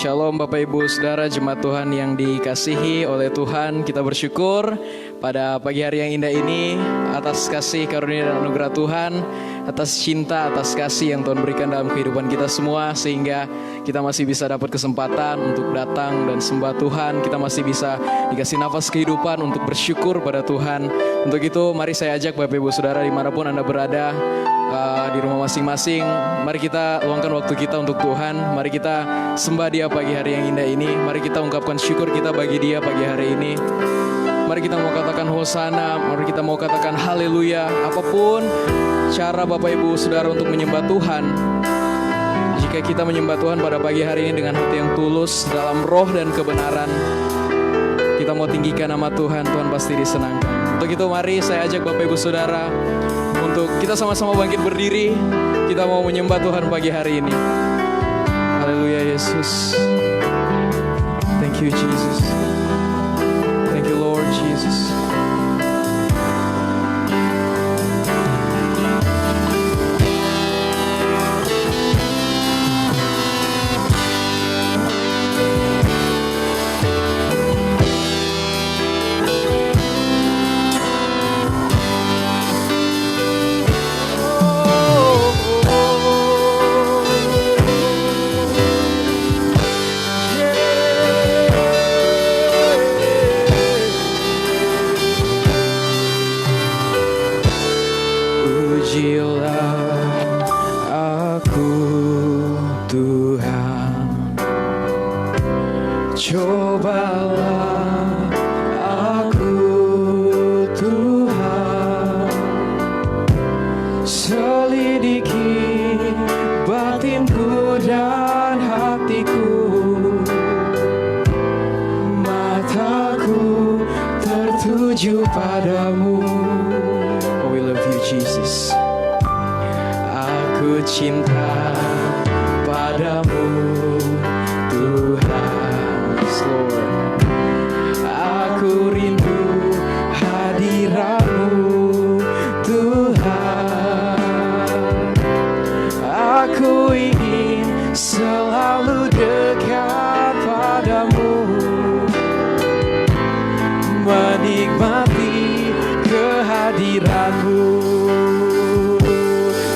Shalom Bapak Ibu Saudara jemaat Tuhan yang dikasihi oleh Tuhan. Kita bersyukur pada pagi hari yang indah ini atas kasih karunia dan anugerah Tuhan, atas cinta, atas kasih yang Tuhan berikan dalam kehidupan kita semua, sehingga kita masih bisa dapat kesempatan untuk datang dan sembah Tuhan. Kita masih bisa dikasih nafas kehidupan untuk bersyukur pada Tuhan. Untuk itu mari saya ajak Bapak Ibu Saudara dimanapun Anda berada, di rumah masing-masing, mari kita luangkan waktu kita untuk Tuhan. Mari kita sembah Dia pagi hari yang indah ini. Mari kita ungkapkan syukur kita bagi Dia pagi hari ini. Mari kita mau katakan hosana, mari kita mau katakan haleluya. Apapun cara Bapak Ibu Saudara untuk menyembah Tuhan, jika kita menyembah Tuhan pada pagi hari ini dengan hati yang tulus, dalam roh dan kebenaran, kita mau tinggikan nama Tuhan, Tuhan pasti disenangkan. Untuk itu mari saya ajak Bapak Ibu Saudara untuk kita sama-sama bangkit berdiri. Kita mau menyembah Tuhan pagi hari ini. Haleluya Yesus. Thank you Jesus. Thank you Lord Jesus.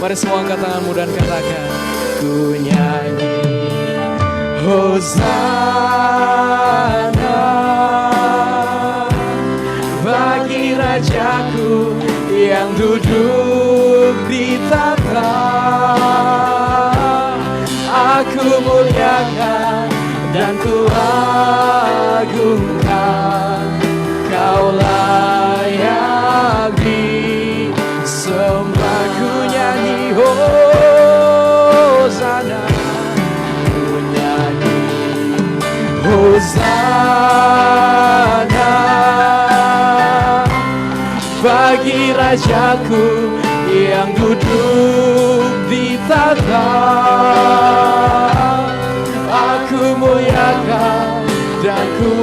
Mari semua angkat tanganmu dan katakan, ku nyanyi Hosana bagi Rajaku yang duduk di tahta. Aku muliakan dan ku agungkan, Kau layak disembah. Ku nyanyi Hosana, ku nyanyi Hosana bagi Rajaku yang duduk di tahta. Aku muliakan dan ku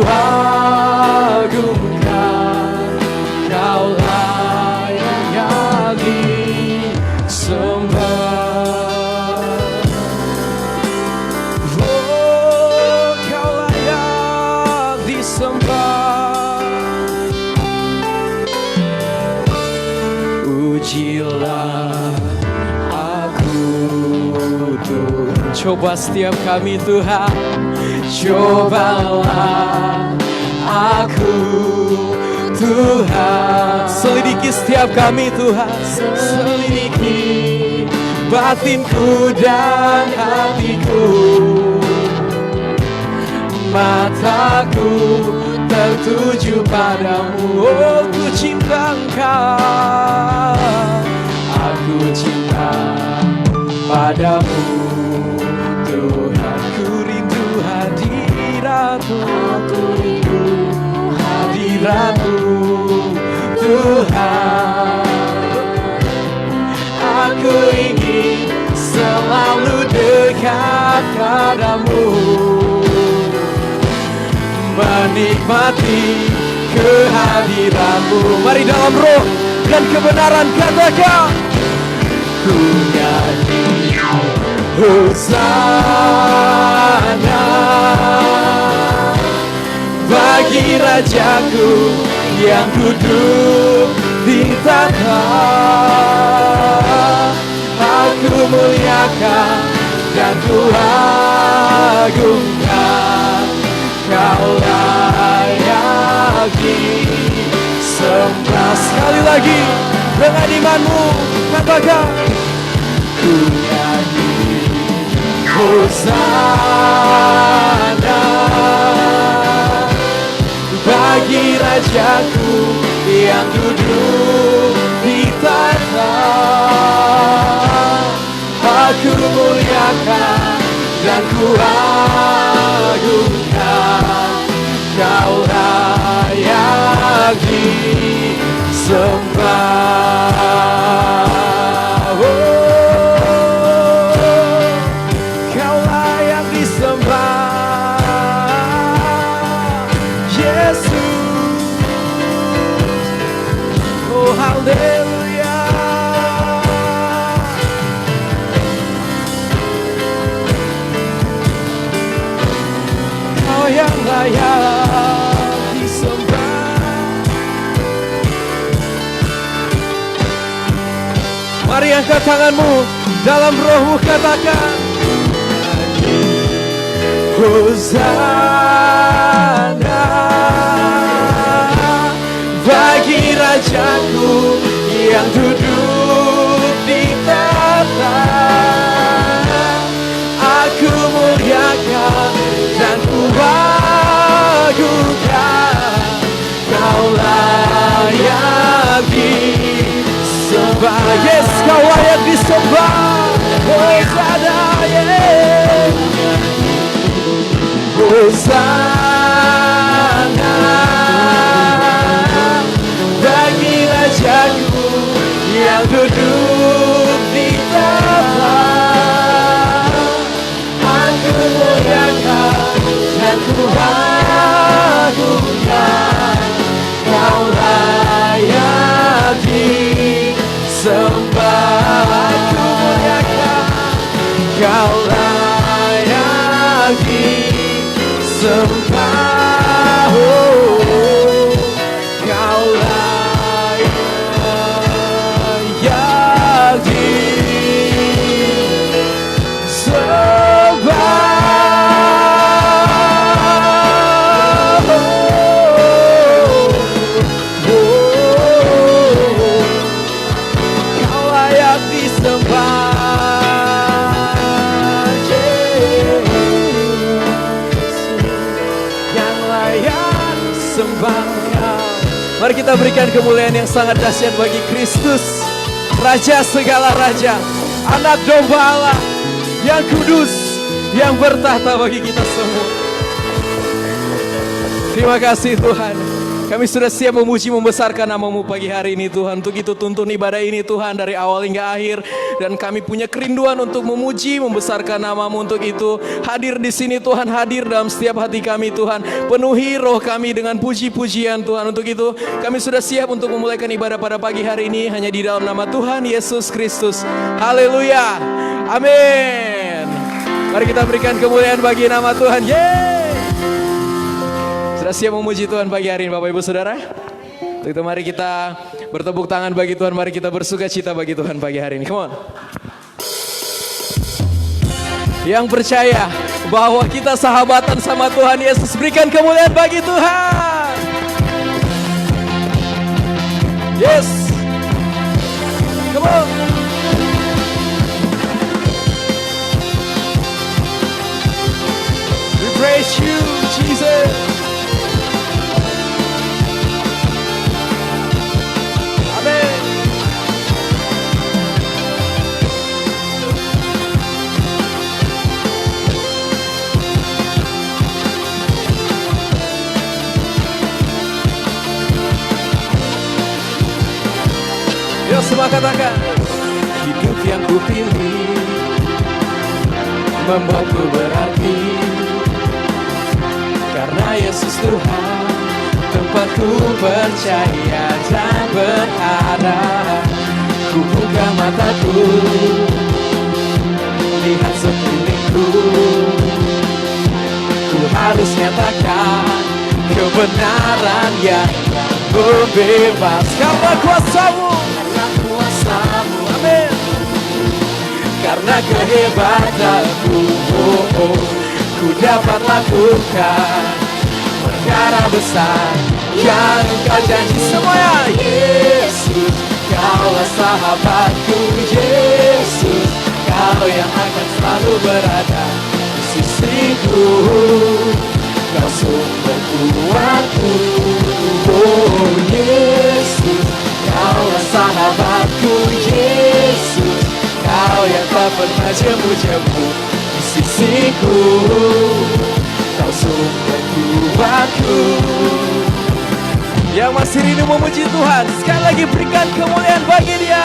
agungkan, Kau layak disembah. Oh, Kau layak disembah. Ujilah aku Tuhan. Coba setiap kami Tuhan, cobalah aku Tuhan. Selidiki setiap kami Tuhan, selidiki batinku dan hatiku. Mataku tertuju padamu, oh ku cinta Engkau. Aku cinta padamu Tuhan, ku rindu hadirat-Mu. Aku rindu hadirat-Mu Tuhan. Aku ingin selalu dekat padamu, menikmati kehadiran-Mu. Mari dalam roh dan kebenaran katakan, ku nyanyi Hosana Rajaku yang duduk di tahta. Aku muliakan dan ku agungkan, Kau layak disembah. Sekali lagi dengan imanmu katakan, ku nyanyi Hosana bagi Rajaku yang duduk di tahta. Aku muliakan dan ku agungkan, Kau layak disembah. Kau layak disembah, Yesus. Oh haleluya. Kau yang layak disembah. Mari angkat tanganmu, dalam rohmu katakan, Hosana bagi Rajaku yang duduk di tahta. Aku muliakan dan ku agungkan, Kau layak disembah. Yes, Kau layak disembah. Hosana, yes. Hosana bagi Rajaku yang duduk di tahta. Aku muliakan dan ku agungkan, Kau layak disembah. Aku muliakan, Kau layak disembah. Oh, Kau layak disembah. Kau layak disembah. Mari kita berikan kemuliaan yang sangat dahsyat bagi Kristus, Raja segala raja, Anak domba Allah yang kudus, yang bertahta bagi kita semua. Terima kasih Tuhan. Kami sudah siap memuji membesarkan nama-Mu pagi hari ini Tuhan. Untuk itu tuntun ibadah ini Tuhan dari awal hingga akhir. Dan kami punya kerinduan untuk memuji membesarkan nama-Mu. Untuk itu hadir di sini Tuhan, hadir dalam setiap hati kami Tuhan. Penuhi roh kami dengan puji-pujian Tuhan. Untuk itu kami sudah siap untuk memulaikan ibadah pada pagi hari ini hanya di dalam nama Tuhan Yesus Kristus. Haleluya. Amin. Mari kita berikan kemuliaan bagi nama Tuhan. Yeay. Sudah siap memuji Tuhan pagi hari ini Bapak Ibu Saudara? Untuk itu mari kita bertepuk tangan bagi Tuhan. Mari kita bersuka cita bagi Tuhan pagi hari ini. Come on. Yang percaya bahwa kita sahabatan sama Tuhan Yesus, berikan kemuliaan bagi Tuhan. Yes. Come on. We praise you, Jesus. Yuk semua katakan, hidup yang ku pilih membuatku berarti, karena Yesus Tuhan tempatku percaya dan berharap. Ku buka mataku, lihat sekelilingku, ku harus nyatakan kebenaran yang membebas. Karena kuasa-Mu, amin. Karena kehebatanmu, ku dapat lakukan perkara besar yang Engkau janji. Semuanya, Yesus, Kaulah sahabatku. Yesus, Kau yang akan selalu berada di sisiku. Kau sumber kuatku. Oh Yesus, Kaulah sahabatku. Yesus, Kau yang tak pernah jemu-jemu di sisiku. Kau sumber kuatku. Yang masih rindu memuji Tuhan, sekali lagi berikan kemuliaan bagi Dia.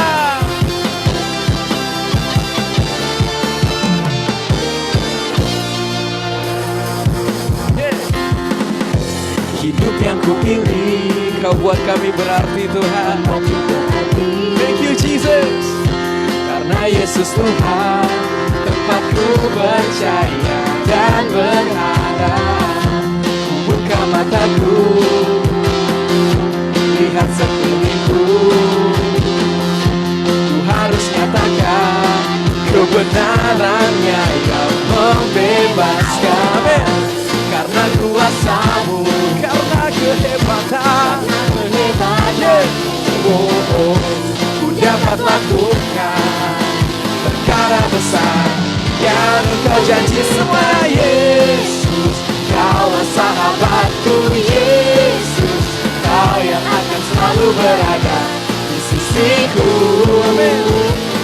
Hidup yang kupilih, Kau buat kami berarti Tuhan. Thank you Jesus. Karena Yesus Tuhan, tempatku percaya dan berharap. Buka mataku, lihat sekelilingku. Ku harus nyatakan kebenarannya yang membebaskan. Karena kuasa-Mu, karena kehebatan, ku dapat lakukan perkara besar yang Engkau janji. Semua Yesus, Kaulah sahabatku. Yesus, Kau yang akan selalu berada di sisiku.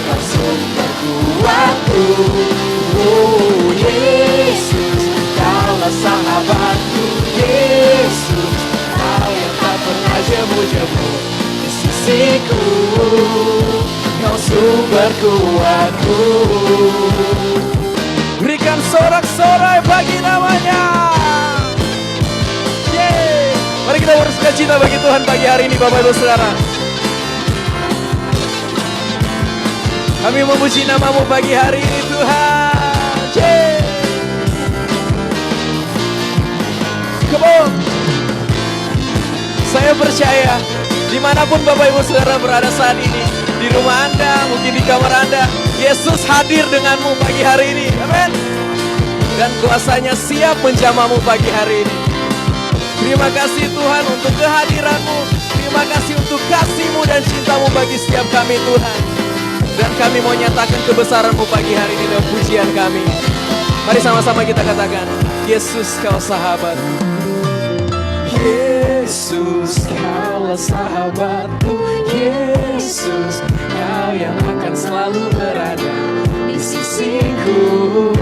Kau sumber kuatku. Oh Yesus, Kaulah sahabatku. Yesus, Kau yang tak pernah jemu-jemu di sisiku. Kau sumber kuatku. Berikan sorak-sorai bagi namanya. Yeay. Mari kita bersuka cita bagi Tuhan pagi hari ini, Bapak Ibu Saudara. Kami memuji nama-Mu pagi hari ini Tuhan. Yeay. Come on. Saya percaya dimanapun Bapak Ibu Saudara berada saat ini, di rumah Anda, mungkin di kamar Anda, Yesus hadir denganmu pagi hari ini. Amin. Dan kuasanya siap menjamahmu pagi hari ini. Terima kasih Tuhan untuk kehadiran-Mu. Terima kasih untuk kasih-Mu dan cinta-Mu bagi setiap kami Tuhan. Dan kami mau nyatakan kebesaran-Mu pagi hari ini dalam pujian kami. Mari sama-sama kita katakan, Yesus Kau sahabat. Yesus, Kaulah sahabatku. Yesus, Kau yang akan selalu berada di sisiku.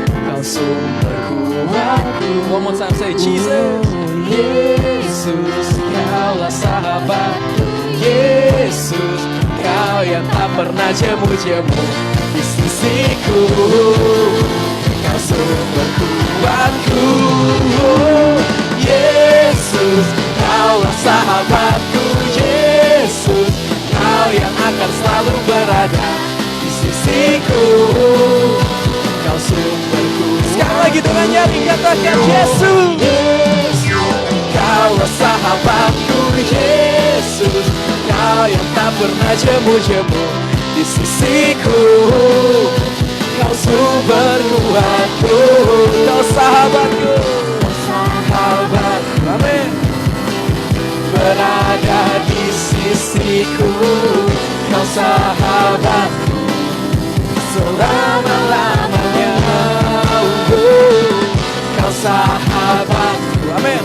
Kau sumber kuatku. One more time, say Jesus. Yesus, Kaulah sahabatku. Yesus, Kau yang tak pernah jemu-jemu di sisiku. Kau sumber kuatku. Yesus, Kaulah sahabatku. Yesus, Kau yang akan selalu berada di sisiku. Kau sumberku. Sekali lagi dengan nyanyi katakan Yesus, Kaulah sahabatku. Yesus, Kau yang tak pernah jemu-jemu di sisiku. Kau sumber kuatku. Kau sahabatku. Sahabat, amin. Berada di sisiku. Kau sahabatku selama-lamanya. Kau sahabatku, amin.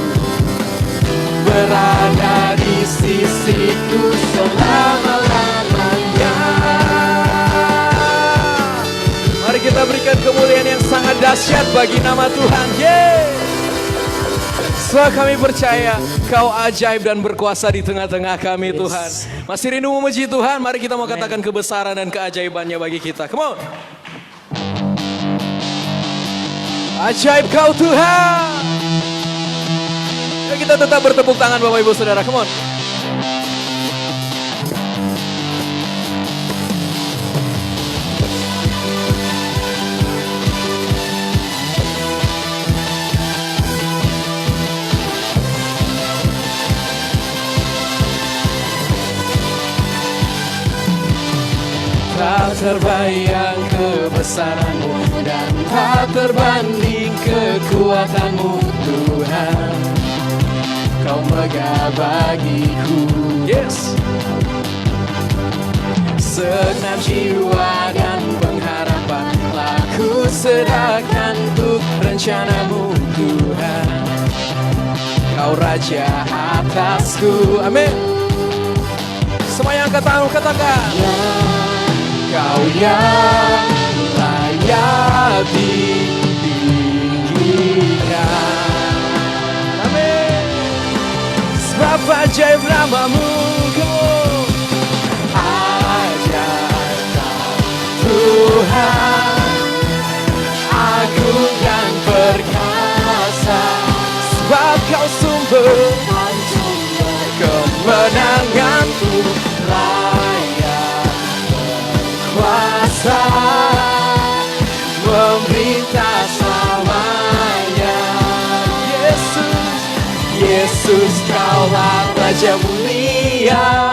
Berada di sisiku selama-lamanya. Mari kita berikan kemuliaan yang sangat dahsyat bagi nama Tuhan. Yeay. Sebab kami percaya Kau ajaib dan berkuasa di tengah-tengah kami Tuhan. Masih rindu memuji Tuhan? Mari kita mau katakan kebesaran dan keajaibannya bagi kita. Come on. Ajaib Kau Tuhan. Yuk kita tetap bertepuk tangan Bapak Ibu Saudara. Come on. Tak terbayang kebesaran-Mu dan tak terbanding kekuatan-Mu Tuhan. Kau megah bagiku. Yes. Segenap jiwa dan pengharapan telah ku serahkan untuk rencana-Mu Tuhan. Kau Raja atasku. Amin. Semua yang katakan, katakan. Kau yang layak ditinggikan. Amin. Sebab ajaib nama-Mu. Tuhan, agung dan perkasa, sebab Kau sumber kemenanganku, layak berkuasa, memerintah selamanya. Yesus, Yesus, Kaulah Raja mulia.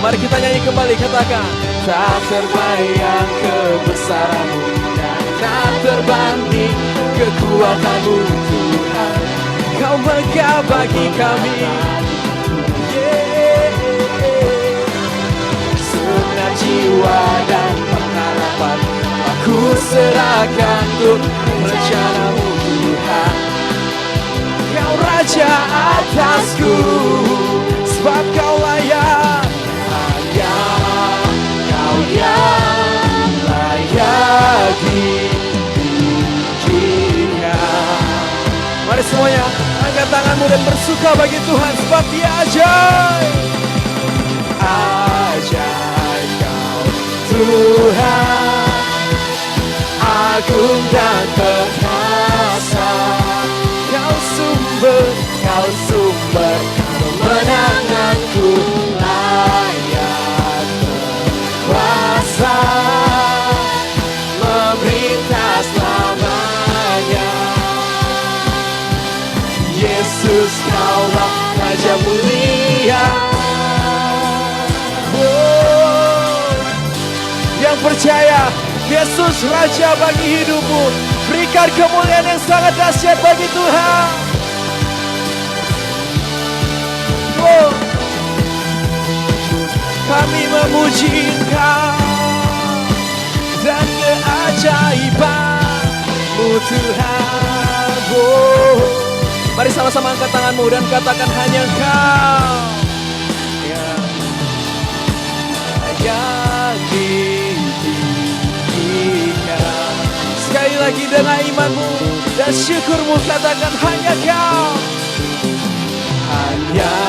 Mari kita nyanyi kembali, katakan. Tak terbayang kebesaran-Mu dan tak terbanding kekuatan-Mu Tuhan. Kau megah bagi kami. Segenap jiwa dan pengharapan aku serahkan untuk rencana-Mu Tuhan. Kau Raja atasku, sebab Kau layak. Kau yang layak ditinggikan. Mari semuanya angkat tanganmu dan bersuka bagi Tuhan, sebab Dia ajaib. Ajaib Kau Tuhan, agung dan perkasa. Kau sumber kemenanganku, layak berkuasa, memerintah selamanya. Yesus, Kaulah Raja mulia. Yang percaya Yesus Raja bagi hidupmu, berikan kemuliaan yang sangat dahsyat bagi Tuhan. Kami memuji Engkau dan keajaiban-Mu Tuhan. Mari sama-sama angkat tanganmu dan katakan, hanya Engkau yang ditinggikan. Sekali lagi dengan imanmu dan syukurmu, katakan, hanya Kau. Hanya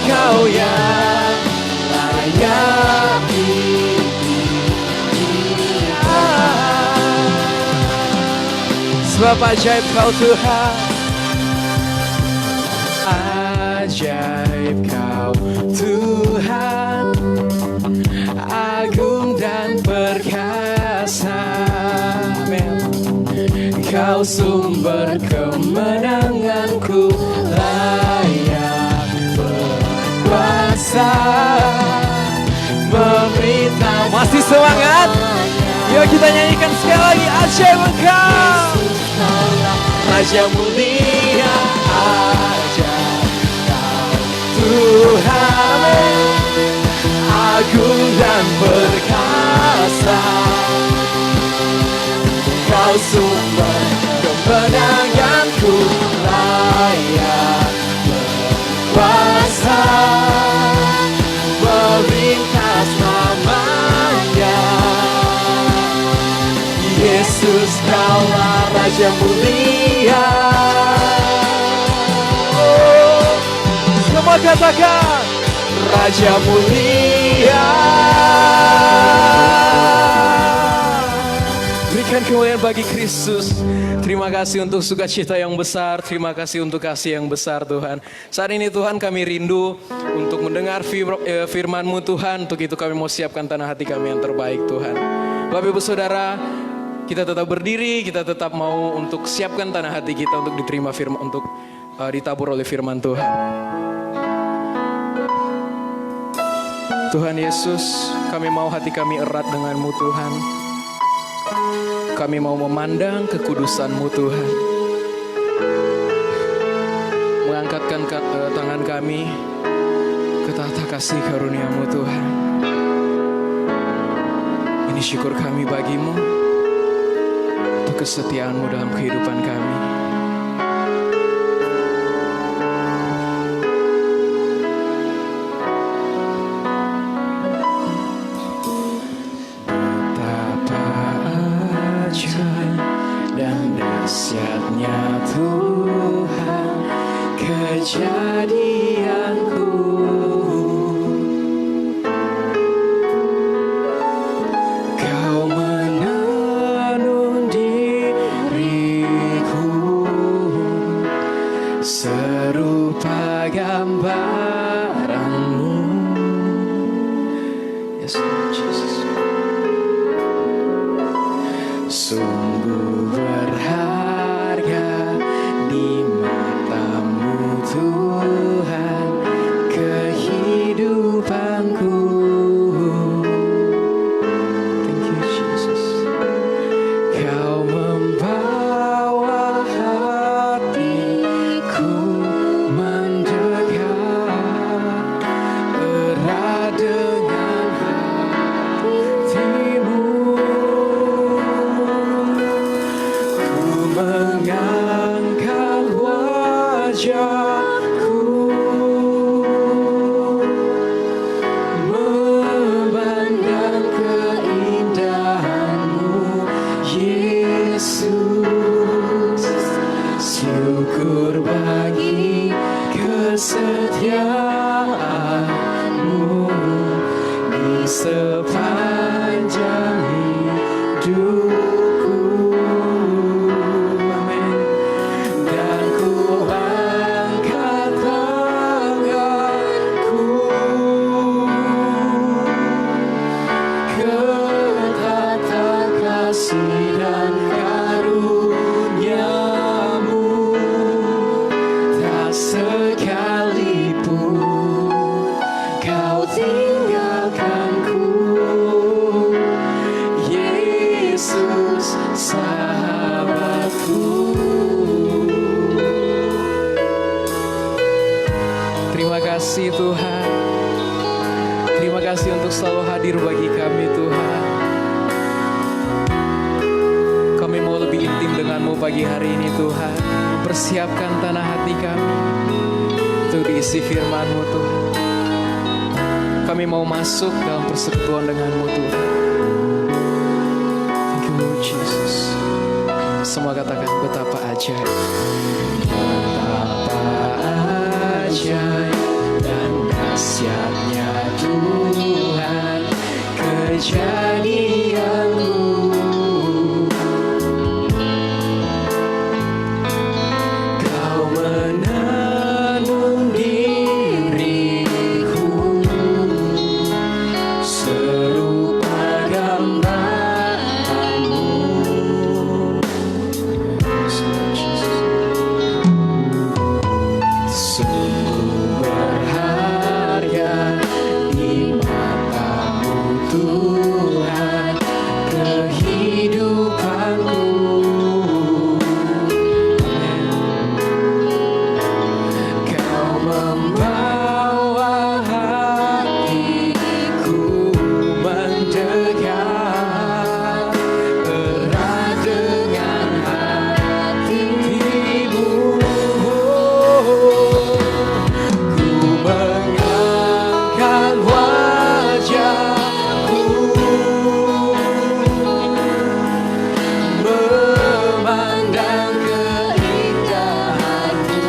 Kau yang layak ditinggikan. Sebab ajaib Kau Tuhan, ajaib Kau Tuhan, agung dan perkasa. Amin. Kau sumber kemenanganku, layak berkuasa, memerintah. Masih semangat? Yuk kita nyanyikan sekali lagi, ajaib Engkau Raja mulia, ajaib Kau Tuhan, agung dan perkasa. Kau sumber kemenanganku, layak berkuasa, memerintah selamanya. Yesus, Kaulah Raja mulia. Semua katakan, Raja mulia. Berikan kemuliaan bagi Kristus. Terima kasih untuk sukacita yang besar. Terima kasih untuk kasih yang besar Tuhan. Saat ini Tuhan, kami rindu untuk mendengar firman-Mu Tuhan. Untuk itu kami mau siapkan tanah hati kami yang terbaik Tuhan. Bapak Ibu Saudara, kita tetap berdiri. Kita tetap mau untuk siapkan tanah hati kita untuk diterima firman, untuk ditabur oleh firman Tuhan. Tuhan Yesus, kami mau hati kami erat dengan-Mu Tuhan. Kami mau memandang kekudusan-Mu Tuhan. Mengangkatkan tangan kami ke tahta kasih karunia-Mu Tuhan. Ini syukur kami bagi-Mu untuk kesetiaan-Mu dalam kehidupan kami. Dan dahsyatnya Tuhan kejadianku. Kau menenun diriku serupa gambaran-Mu. Yes, Jesus. Sungguh berharga di mata-Mu Tuhan kehidupanku. Thank you Jesus. Kau membawa hatiku mendekat erat dengan hati-Mu. Mengangkat wajahku, memandang keindahan-Mu, Yesus. Syukur bagi kesetiaan-Mu di sepanjang hidupku. Terima kasih Tuhan. Terima kasih untuk selalu hadir bagi kami Tuhan. Kami mau lebih intim dengan-Mu pagi hari ini Tuhan. Persiapkan tanah hati kami untuk diisi firman-Mu Tuhan. Kami mau masuk dalam persekutuan dengan-Mu Tuhan. Thank you Lord Jesus. Semua katakan betapa ajaib. Betapa ajaib dan dahsyatnya Tuhan kejadian-Mu. Kau menenun diriku serupa gambaran-Mu. Sungguh berharga di mata-Mu Tuhan kehidupanku. Kau membawa hatiku mendekat erat dengan hati-Mu. Mengangkat wajahku, memandang keindahan-Mu,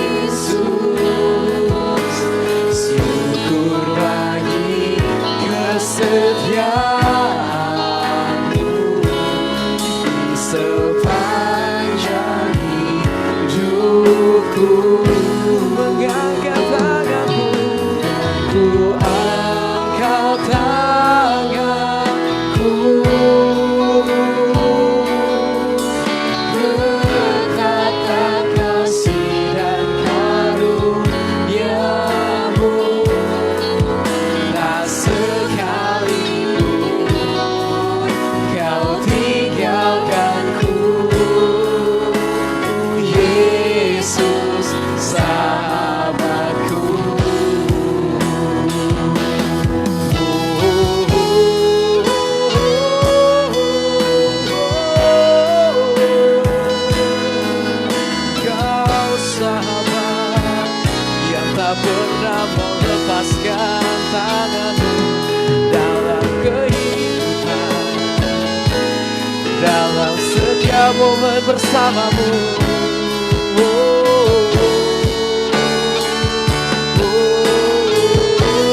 Yesus. Syukur bagi kesetiaan-Mu di sepanjang hidupku. Mengangkat tanganku, ku angkat tanganku ke tahta kasih dan karunia-Mu. bersamamu.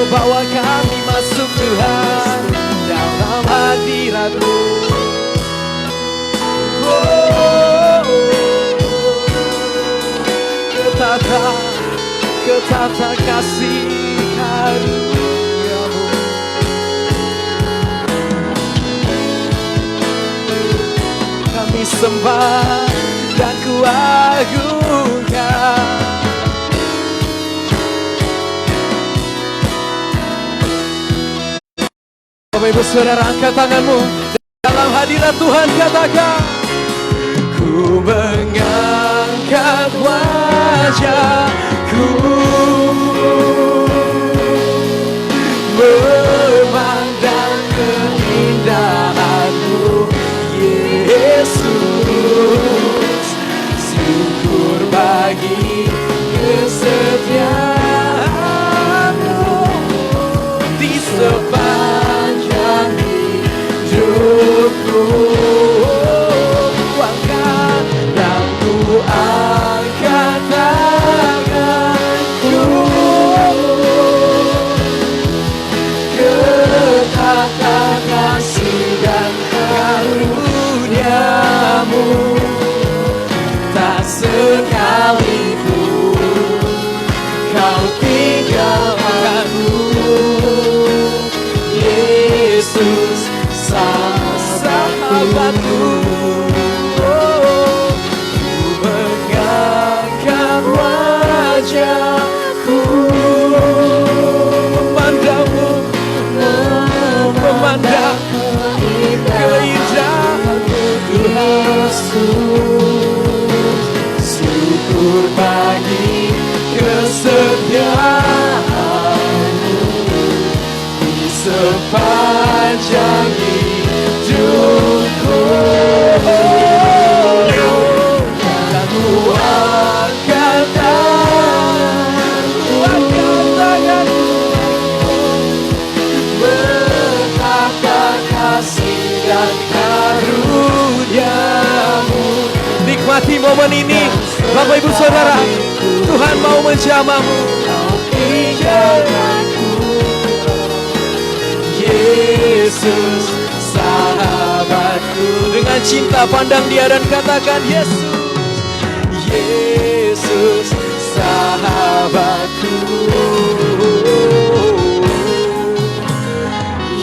Bawa kami masuk Tuhan dalam hadirat-Mu. Ketata kasih karunia-Mu. Kami sembah dan kuagungkan. Bapak Ibu Saudara, angkat tanganmu dalam hadirat Tuhan, katakan, ku mengangkat wajahku memandang keindahan-Mu, Yesus. Syukur bagi kesetiaan-Mu di sepanjang hidupku. Angkat tanganku, ketata kasih dan karunia-Mu, tak sekalipun Kau tinggalkanku, Yesus sahabatku. Wajahku memandang-Mu, memandang keindahan-Mu, Yesus. Syukur bagi kesetiaan-Mu di sepanjang hidupku. Dan dan karunia-Mu. Nikmati momen ini, Bapak Ibu Saudara. Tuhan mau menjamah-Mu. Yesus sahabatku. Dengan cinta pandang Dia dan katakan, Yesus, Yesus sahabatku.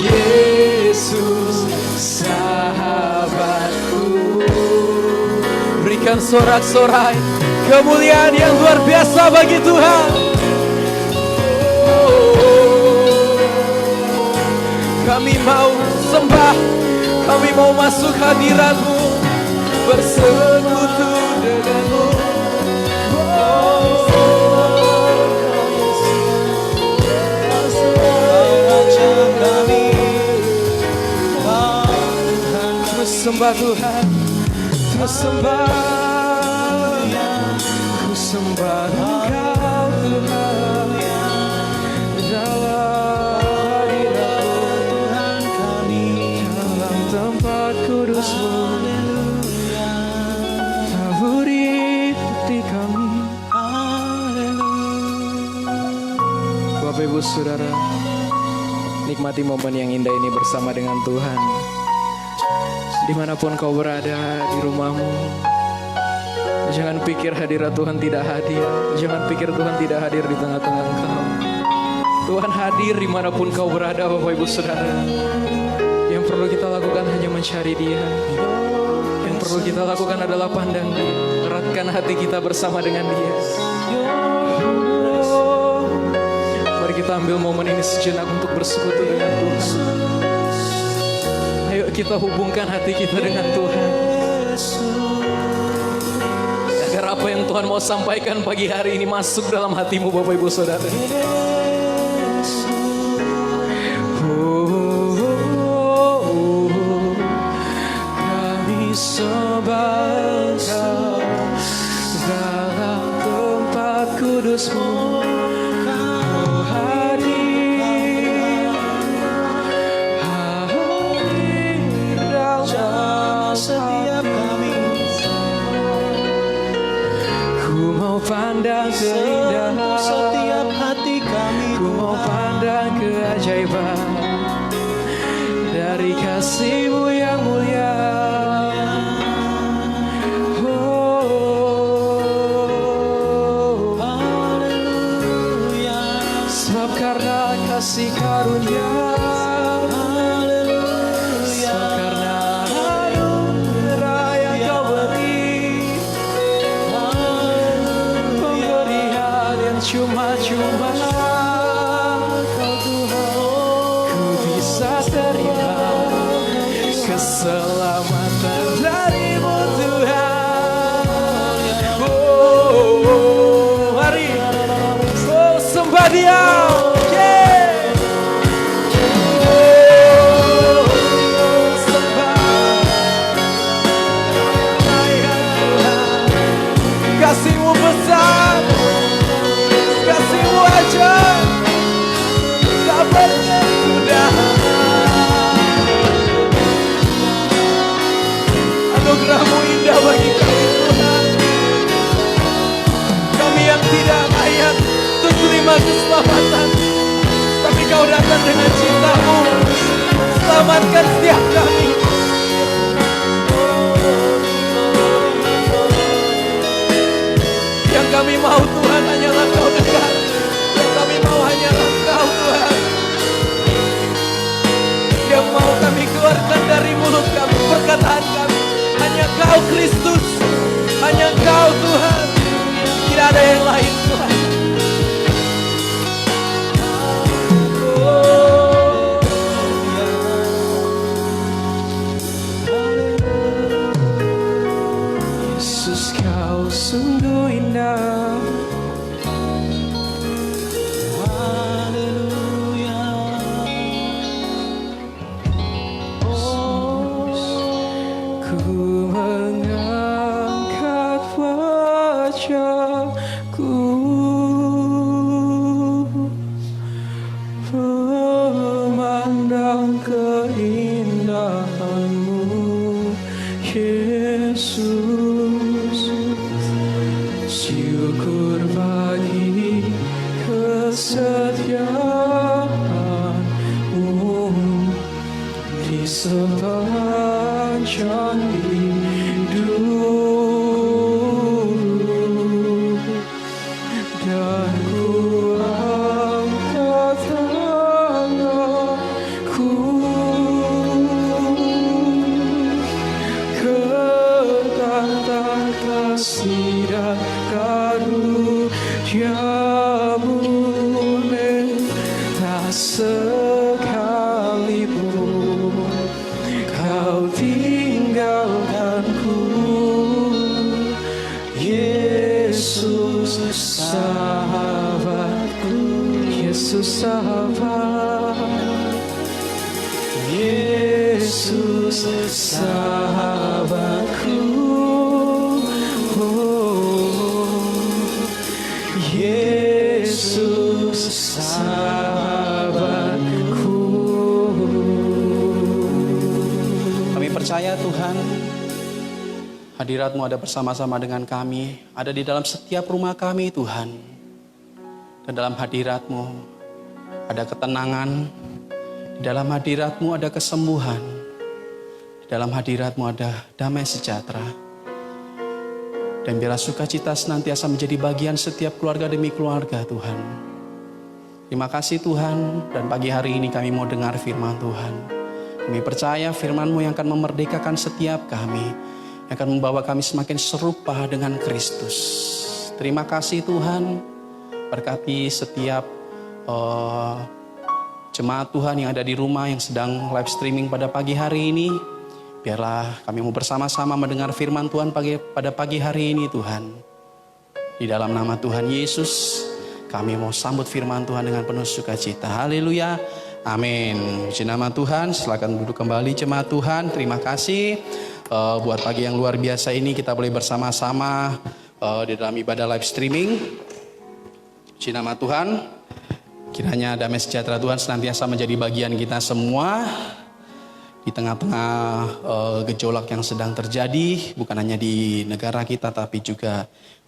Yesus sahabatku. Berikan sorak-sorai kemuliaan yang luar biasa bagi Tuhan. Kami mau sembah, kami mau masuk hadirat-Mu, bersekutu dengan-Mu. Sembah Tuhan, terus sembah, ku sembah Engkau Tuhan, dalam hadirat Tuhan kami, dalam tempat kudus-Mu, taburi putih kami. Bapak Ibu Saudara, nikmati momen yang indah ini bersama dengan Tuhan. Dimanapun kau berada di rumahmu, jangan pikir hadirat Tuhan tidak hadir. Jangan pikir Tuhan tidak hadir di tengah-tengah engkau. Tuhan hadir dimanapun kau berada, Bapak Ibu Saudara. Yang perlu kita lakukan hanya mencari Dia. Yang perlu kita lakukan adalah pandang Dia, eratkan hati kita bersama dengan Dia. Mari kita ambil momen ini sejenak untuk bersekutu dengan Tuhan. Ayo kita hubungkan hati kita dengan Tuhan, agar apa yang Tuhan mau sampaikan pagi hari ini masuk dalam hatimu, Bapak Ibu Saudara. Kami sembah Kau dalam tempat kudus-Mu. Setiap kami memandang keajaiban dari kasih-Mu yang mulia. Sebab karena kasih karunia, sebab karena anugerah yang Kau beri, pemberian yang cuma-cuma Kau Tuhan, ku bisa terima keselamatan dari-Mu Tuhan. Mari sembah Dia. Kasih-Mu besar, kasih-Mu ajaib, tak berkesudahan. Anugerah-Mu indah bagi kami Tuhan. Kami yang tidak layak untuk terima keselamatan, tapi Kau datang dengan cinta-Mu, selamatkan setiap kami. Yang kami mau Tuhan hanyalah Kau dekat. Yang kami mau hanyalah Kau Tuhan. Yang mau kami keluarkan dari mulut kami, perkataan kami, hanya Kau Kristus, hanya Kau Tuhan. Tidak ada yang lain Tuhan. Yesus, Kau sungguh indah. Haleluya. Ku mengangkat wajahku, memandang keindahan-Mu, Yesus. Syukur bagi kesetiaan-Mu di sepanjang hidup, dan ku angkat tanganku ke tantang kasih dan karunia-Mu, tak sekalipun Kau tinggalkanku. Yesus sahabatku, Yesus sahabat, Yesus sahabatku. Yesus sahabatku. Kami percaya Tuhan, hadirat-Mu ada bersama-sama dengan kami, ada di dalam setiap rumah kami Tuhan. Dan dalam hadirat-Mu ada ketenangan, di dalam hadirat-Mu ada kesembuhan, di dalam hadirat-Mu ada damai sejahtera. Dan biarlah sukacita senantiasa menjadi bagian setiap keluarga demi keluarga Tuhan. Terima kasih Tuhan, dan pagi hari ini kami mau dengar firman Tuhan. Kami percaya firman-Mu yang akan memerdekakan setiap kami, yang akan membawa kami semakin serupa dengan Kristus. Terima kasih Tuhan, berkati setiap jemaat Tuhan yang ada di rumah yang sedang live streaming pada pagi hari ini. Biarlah kami mau bersama-sama mendengar firman Tuhan pada pagi hari ini Tuhan. Di dalam nama Tuhan Yesus, kami mau sambut firman Tuhan dengan penuh sukacita. Haleluya. Amin. Puji nama Tuhan. Silakan duduk kembali jemaat Tuhan. Terima kasih. Buat pagi yang luar biasa ini kita boleh bersama-sama di dalam ibadah live streaming. Puji nama Tuhan. Kiranya damai sejahtera Tuhan senantiasa menjadi bagian kita semua. Di tengah-tengah gejolak yang sedang terjadi, bukan hanya di negara kita tapi juga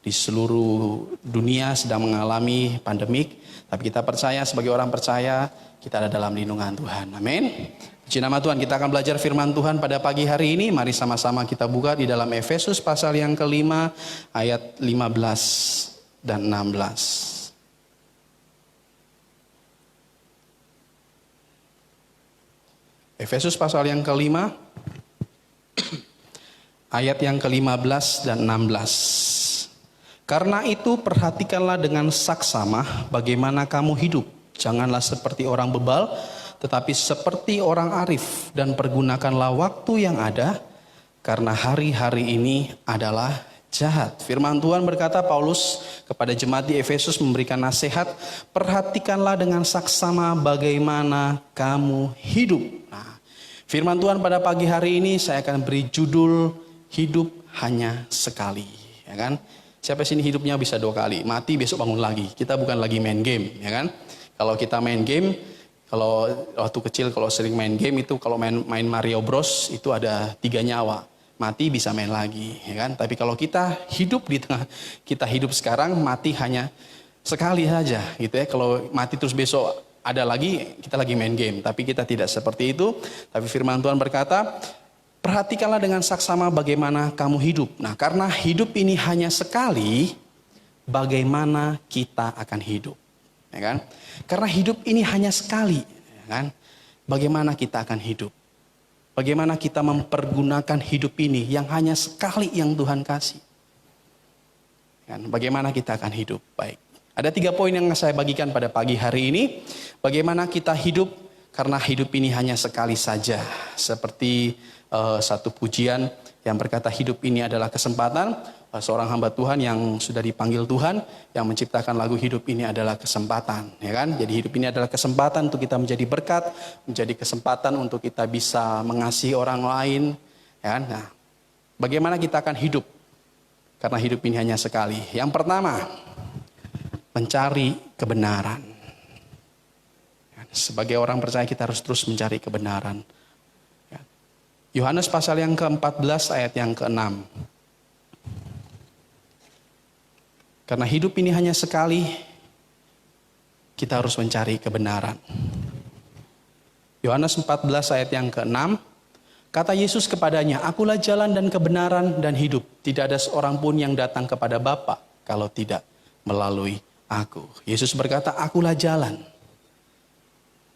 di seluruh dunia sedang mengalami pandemik. Tapi kita percaya, sebagai orang percaya, kita ada dalam lindungan Tuhan. Amin. Puji nama Tuhan, kita akan belajar firman Tuhan pada pagi hari ini. Mari sama-sama kita buka di dalam Efesus pasal yang kelima ayat 15 dan 16. Efesus pasal yang kelima ayat yang ke-15 dan 16. Karena itu perhatikanlah dengan saksama bagaimana kamu hidup. Janganlah seperti orang bebal, tetapi seperti orang arif, dan pergunakanlah waktu yang ada, karena hari-hari ini adalah jahat. Firman Tuhan berkata, Paulus kepada jemaat di Efesus memberikan nasihat, perhatikanlah dengan saksama bagaimana kamu hidup. Nah, firman Tuhan pada pagi hari ini saya akan beri judul, hidup hanya sekali. Ya kan? Siapa sini hidupnya bisa 2 kali, mati besok bangun lagi. Kita bukan lagi main game, ya kan? Kalau kita main game, kalau waktu kecil kalau sering main game itu, kalau main Mario Bros itu ada 3 nyawa, mati bisa main lagi, ya kan? Tapi kalau kita hidup di tengah, kita hidup sekarang, mati hanya sekali saja, gitu ya. Kalau mati terus besok ada lagi, kita lagi main game. Tapi kita tidak seperti itu. Tapi firman Tuhan berkata, perhatikanlah dengan saksama bagaimana kamu hidup. Nah, karena hidup ini hanya sekali, bagaimana kita akan hidup, ya kan? Karena hidup ini hanya sekali, ya kan? Bagaimana kita akan hidup? Bagaimana kita mempergunakan hidup ini yang hanya sekali yang Tuhan kasih? Kan? Bagaimana kita akan hidup? Baik. Ada 3 poin yang saya bagikan pada pagi hari ini. Bagaimana kita hidup karena hidup ini hanya sekali saja. Seperti satu pujian yang berkata hidup ini adalah kesempatan. Seorang hamba Tuhan yang sudah dipanggil Tuhan, yang menciptakan lagu hidup ini adalah kesempatan, ya kan? Jadi hidup ini adalah kesempatan untuk kita menjadi berkat, menjadi kesempatan untuk kita bisa mengasihi orang lain, ya kan? Nah, bagaimana kita akan hidup? Karena hidup ini hanya sekali. Yang pertama, mencari kebenaran. Sebagai orang percaya kita harus terus mencari kebenaran. Yohanes pasal yang ke-14 ayat yang ke-6. Karena hidup ini hanya sekali, kita harus mencari kebenaran. Yohanes 14 ayat yang ke-6, kata Yesus kepadanya, akulah jalan dan kebenaran dan hidup. Tidak ada seorang pun yang datang kepada Bapa kalau tidak melalui aku. Yesus berkata, akulah jalan.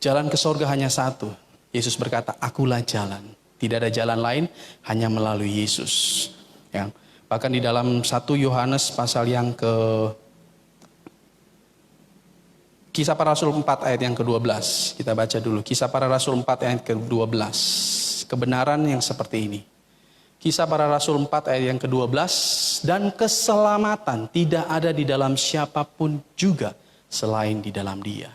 Jalan ke sorga hanya satu. Yesus berkata, akulah jalan. Tidak ada jalan lain, hanya melalui Yesus. Ya. Bahkan di dalam 1 Yohanes pasal yang Kisah Para Rasul 4 ayat yang ke-12. Kita baca dulu. Kisah Para Rasul 4 ayat ke-12. Kebenaran yang seperti ini. Kisah Para Rasul 4 ayat yang ke-12. Dan keselamatan tidak ada di dalam siapapun juga selain di dalam Dia.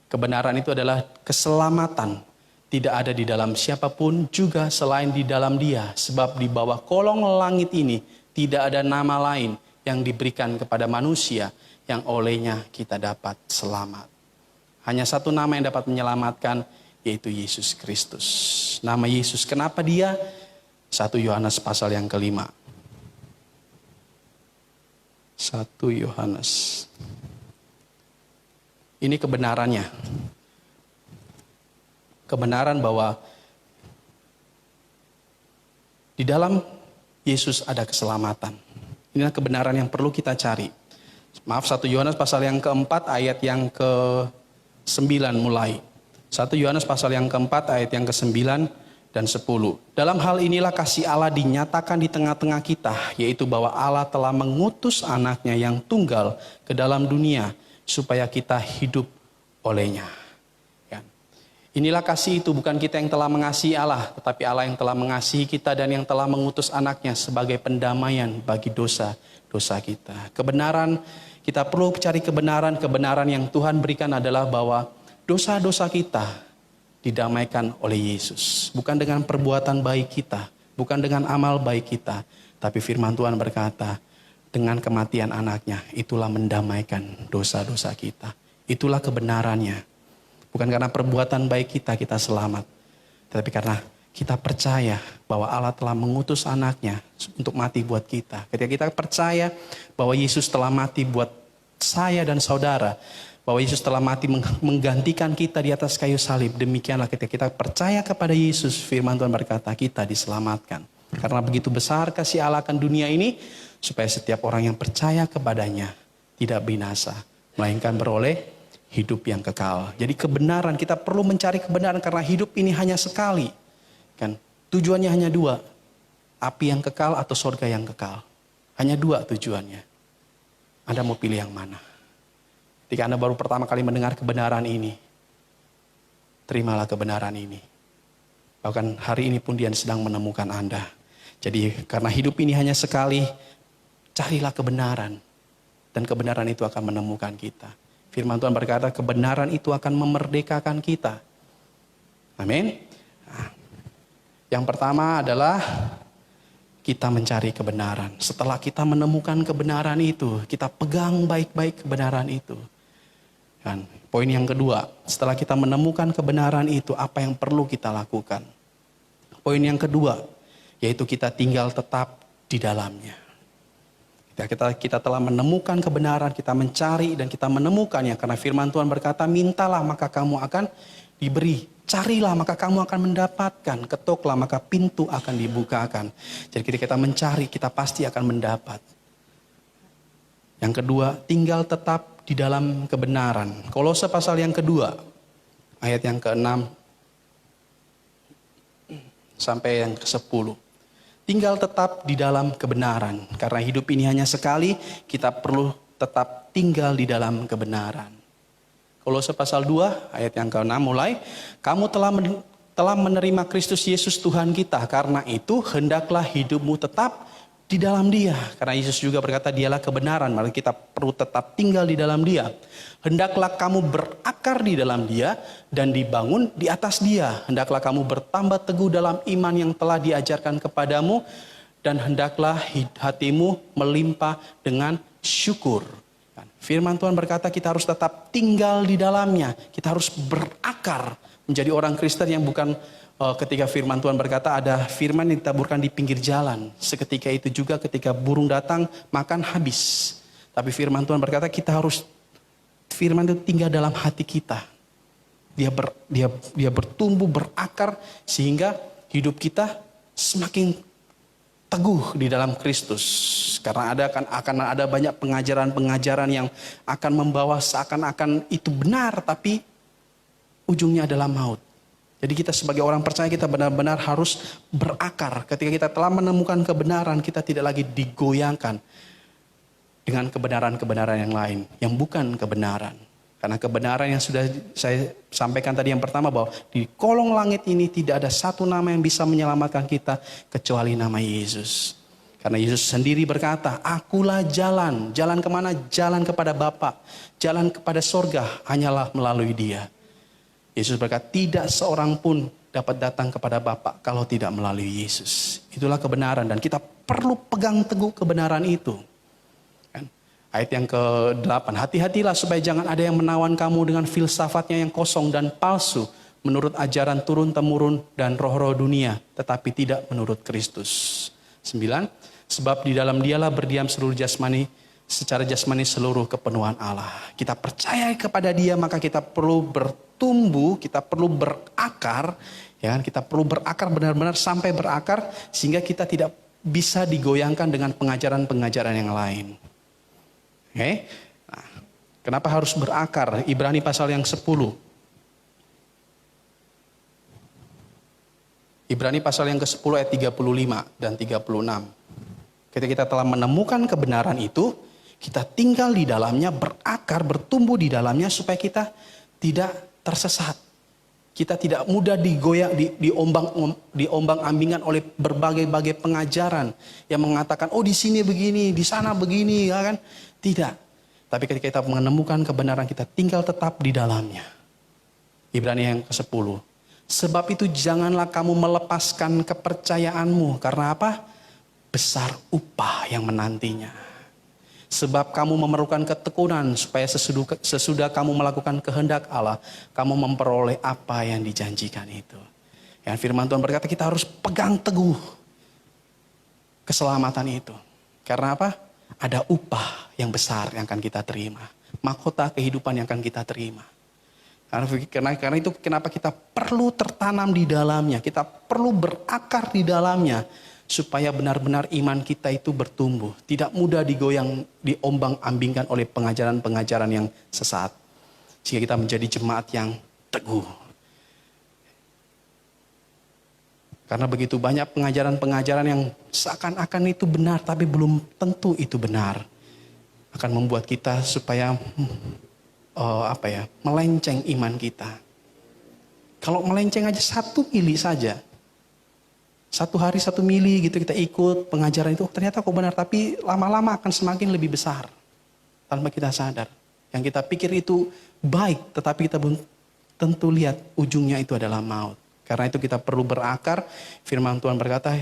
Kebenaran itu adalah keselamatan. Tidak ada di dalam siapapun juga selain di dalam Dia. Sebab di bawah kolong langit ini tidak ada nama lain yang diberikan kepada manusia yang olehnya kita dapat selamat. Hanya satu nama yang dapat menyelamatkan, yaitu Yesus Kristus. Nama Yesus. Kenapa Dia? 1 Yohanes pasal yang ke-5. 1 Yohanes. Ini kebenarannya. Kebenaran bahwa di dalam Yesus ada keselamatan. Inilah kebenaran yang perlu kita cari. Maaf, 1 Yohanes pasal yang ke-4 ayat yang ke-9 mulai. 1 Yohanes pasal yang ke-4 ayat yang ke-9 dan 10. Dalam hal inilah kasih Allah dinyatakan di tengah-tengah kita, yaitu bahwa Allah telah mengutus anaknya yang tunggal ke dalam dunia, supaya kita hidup olehnya. Inilah kasih itu, bukan kita yang telah mengasihi Allah, tetapi Allah yang telah mengasihi kita dan yang telah mengutus anaknya sebagai pendamaian bagi dosa-dosa kita. Kebenaran, kita perlu cari kebenaran. Kebenaran yang Tuhan berikan adalah bahwa dosa-dosa kita didamaikan oleh Yesus. Bukan dengan perbuatan baik kita, bukan dengan amal baik kita, tapi firman Tuhan berkata, dengan kematian anaknya, itulah mendamaikan dosa-dosa kita. Itulah kebenarannya. Bukan karena perbuatan baik kita selamat. Tetapi karena kita percaya bahwa Allah telah mengutus anaknya untuk mati buat kita. Ketika kita percaya bahwa Yesus telah mati buat saya dan saudara, bahwa Yesus telah mati menggantikan kita di atas kayu salib. Demikianlah ketika kita percaya kepada Yesus, firman Tuhan berkata kita diselamatkan. Karena begitu besar kasih Allah akan dunia ini, supaya setiap orang yang percaya kepadanya tidak binasa, melainkan beroleh hidup yang kekal. Jadi kebenaran, kita perlu mencari kebenaran karena hidup ini hanya sekali. Kan? Tujuannya hanya dua, api yang kekal atau surga yang kekal. Hanya dua tujuannya. Anda mau pilih yang mana? Ketika Anda baru pertama kali mendengar kebenaran ini, terimalah kebenaran ini. Bahkan hari ini pun Dia sedang menemukan Anda. Jadi karena hidup ini hanya sekali, carilah kebenaran. Dan kebenaran itu akan menemukan kita. Firman Tuhan berkata kebenaran itu akan memerdekakan kita. Amin. Nah, yang pertama adalah kita mencari kebenaran. Setelah kita menemukan kebenaran itu, kita pegang baik-baik kebenaran itu. Dan poin yang kedua, setelah kita menemukan kebenaran itu, apa yang perlu kita lakukan? Poin yang kedua, yaitu kita tinggal tetap di dalamnya. Kita telah menemukan kebenaran, kita mencari dan kita menemukannya. Karena firman Tuhan berkata, mintalah maka kamu akan diberi. Carilah maka kamu akan mendapatkan. Ketoklah maka pintu akan dibukakan. Jadi ketika kita mencari, kita pasti akan mendapat. Yang kedua, tinggal tetap di dalam kebenaran. Kolose pasal yang kedua, ayat yang ke-6 sampai yang ke-10. Tinggal tetap di dalam kebenaran. Karena hidup ini hanya sekali, kita perlu tetap tinggal di dalam kebenaran. Kolose pasal 2 ayat yang ke-6 mulai. Kamu telah menerima Kristus Yesus Tuhan kita. Karena itu hendaklah hidupmu tetap di dalam Dia. Karena Yesus juga berkata Dialah kebenaran. Maka kita perlu tetap tinggal di dalam Dia. Hendaklah kamu berakar di dalam Dia dan dibangun di atas Dia. Hendaklah kamu bertambah teguh dalam iman yang telah diajarkan kepadamu. Dan hendaklah hatimu melimpah dengan syukur. Firman Tuhan berkata kita harus tetap tinggal di dalamnya. Kita harus berakar menjadi orang Kristen yang bukan ketika firman Tuhan berkata ada firman yang ditaburkan di pinggir jalan. Seketika itu juga ketika burung datang makan habis. Tapi firman Tuhan berkata kita harus firman itu tinggal dalam hati kita. Dia bertumbuh, berakar sehingga hidup kita semakin teguh di dalam Kristus. Karena akan ada banyak pengajaran-pengajaran yang akan membawa seakan-akan itu benar, tapi ujungnya adalah maut. Jadi kita sebagai orang percaya kita benar-benar harus berakar. Ketika kita telah menemukan kebenaran, kita tidak lagi digoyangkan dengan kebenaran-kebenaran yang lain, yang bukan kebenaran. Karena kebenaran yang sudah saya sampaikan tadi yang pertama bahwa di kolong langit ini tidak ada satu nama yang bisa menyelamatkan kita kecuali nama Yesus. Karena Yesus sendiri berkata, akulah jalan. Jalan kemana? Jalan kepada Bapa. Jalan kepada sorga hanyalah melalui Dia. Yesus berkata, tidak seorang pun dapat datang kepada Bapa kalau tidak melalui Yesus. Itulah kebenaran dan kita perlu pegang teguh kebenaran itu. Ayat yang ke-8, hati-hatilah supaya jangan ada yang menawan kamu dengan filsafatnya yang kosong dan palsu, menurut ajaran turun-temurun dan roh-roh dunia, tetapi tidak menurut Kristus. 9, sebab di dalam Dialah berdiam seluruh jasmani, secara jasmani seluruh kepenuhan Allah. Kita percaya kepada Dia, maka kita perlu bertumbuh, kita perlu berakar, ya, kita perlu berakar benar-benar sampai berakar, sehingga kita tidak bisa digoyangkan dengan pengajaran-pengajaran yang lain. Oke, nah, kenapa harus berakar? Ibrani pasal yang 10. Ibrani pasal yang ke-10 ayat 35 dan 36. Ketika kita telah menemukan kebenaran itu, kita tinggal di dalamnya, berakar, bertumbuh di dalamnya supaya kita tidak tersesat. Kita tidak mudah digoyang, diombang-ambingan oleh berbagai-bagai pengajaran yang mengatakan, oh di sini begini, di sana begini, ya kan? Tidak. Tapi ketika kita menemukan kebenaran, kita tinggal tetap di dalamnya. Ibrani yang ke-10. Sebab itu janganlah kamu melepaskan kepercayaanmu. Karena apa? Besar upah yang menantinya. Sebab kamu memerlukan ketekunan supaya sesudah kamu melakukan kehendak Allah, kamu memperoleh apa yang dijanjikan itu. Ya, firman Tuhan berkata kita harus pegang teguh keselamatan itu. Karena apa? Ada upah yang besar yang akan kita terima. Mahkota kehidupan yang akan kita terima. Karena itu kenapa kita perlu tertanam di dalamnya. Kita perlu berakar di dalamnya. Supaya benar-benar iman kita itu bertumbuh. Tidak mudah digoyang, diombang-ambingkan oleh pengajaran-pengajaran yang sesat. Sehingga kita menjadi jemaat yang teguh. Karena begitu banyak pengajaran-pengajaran yang seakan-akan itu benar, tapi belum tentu itu benar. Akan membuat kita supaya melenceng iman kita. Kalau melenceng aja 1 mili saja. 1 hari 1 mili gitu kita ikut pengajaran itu. Ternyata kok benar, tapi lama-lama akan semakin lebih besar. Tanpa kita sadar. Yang kita pikir itu baik, tetapi kita belum tentu lihat ujungnya itu adalah maut. Karena itu kita perlu berakar. Firman Tuhan berkata,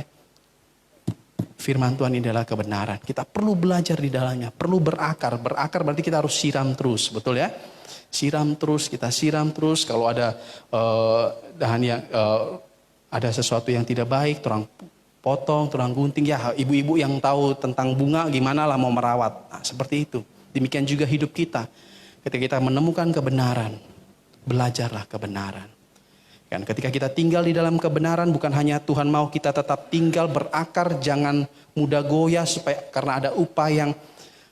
firman Tuhan ini adalah kebenaran. Kita perlu belajar di dalamnya, perlu berakar. Berakar berarti kita harus siram terus, betul ya? Siram terus, kita siram terus. Kalau ada dahan yang ada sesuatu yang tidak baik, terang potong, terang gunting. Ya, ibu-ibu yang tahu tentang bunga gimana lah mau merawat. Nah, seperti itu. Demikian juga hidup kita. Ketika kita menemukan kebenaran, belajarlah kebenaran. Dan ketika kita tinggal di dalam kebenaran, bukan hanya Tuhan mau kita tetap tinggal berakar, jangan mudah goyah supaya karena ada upah yang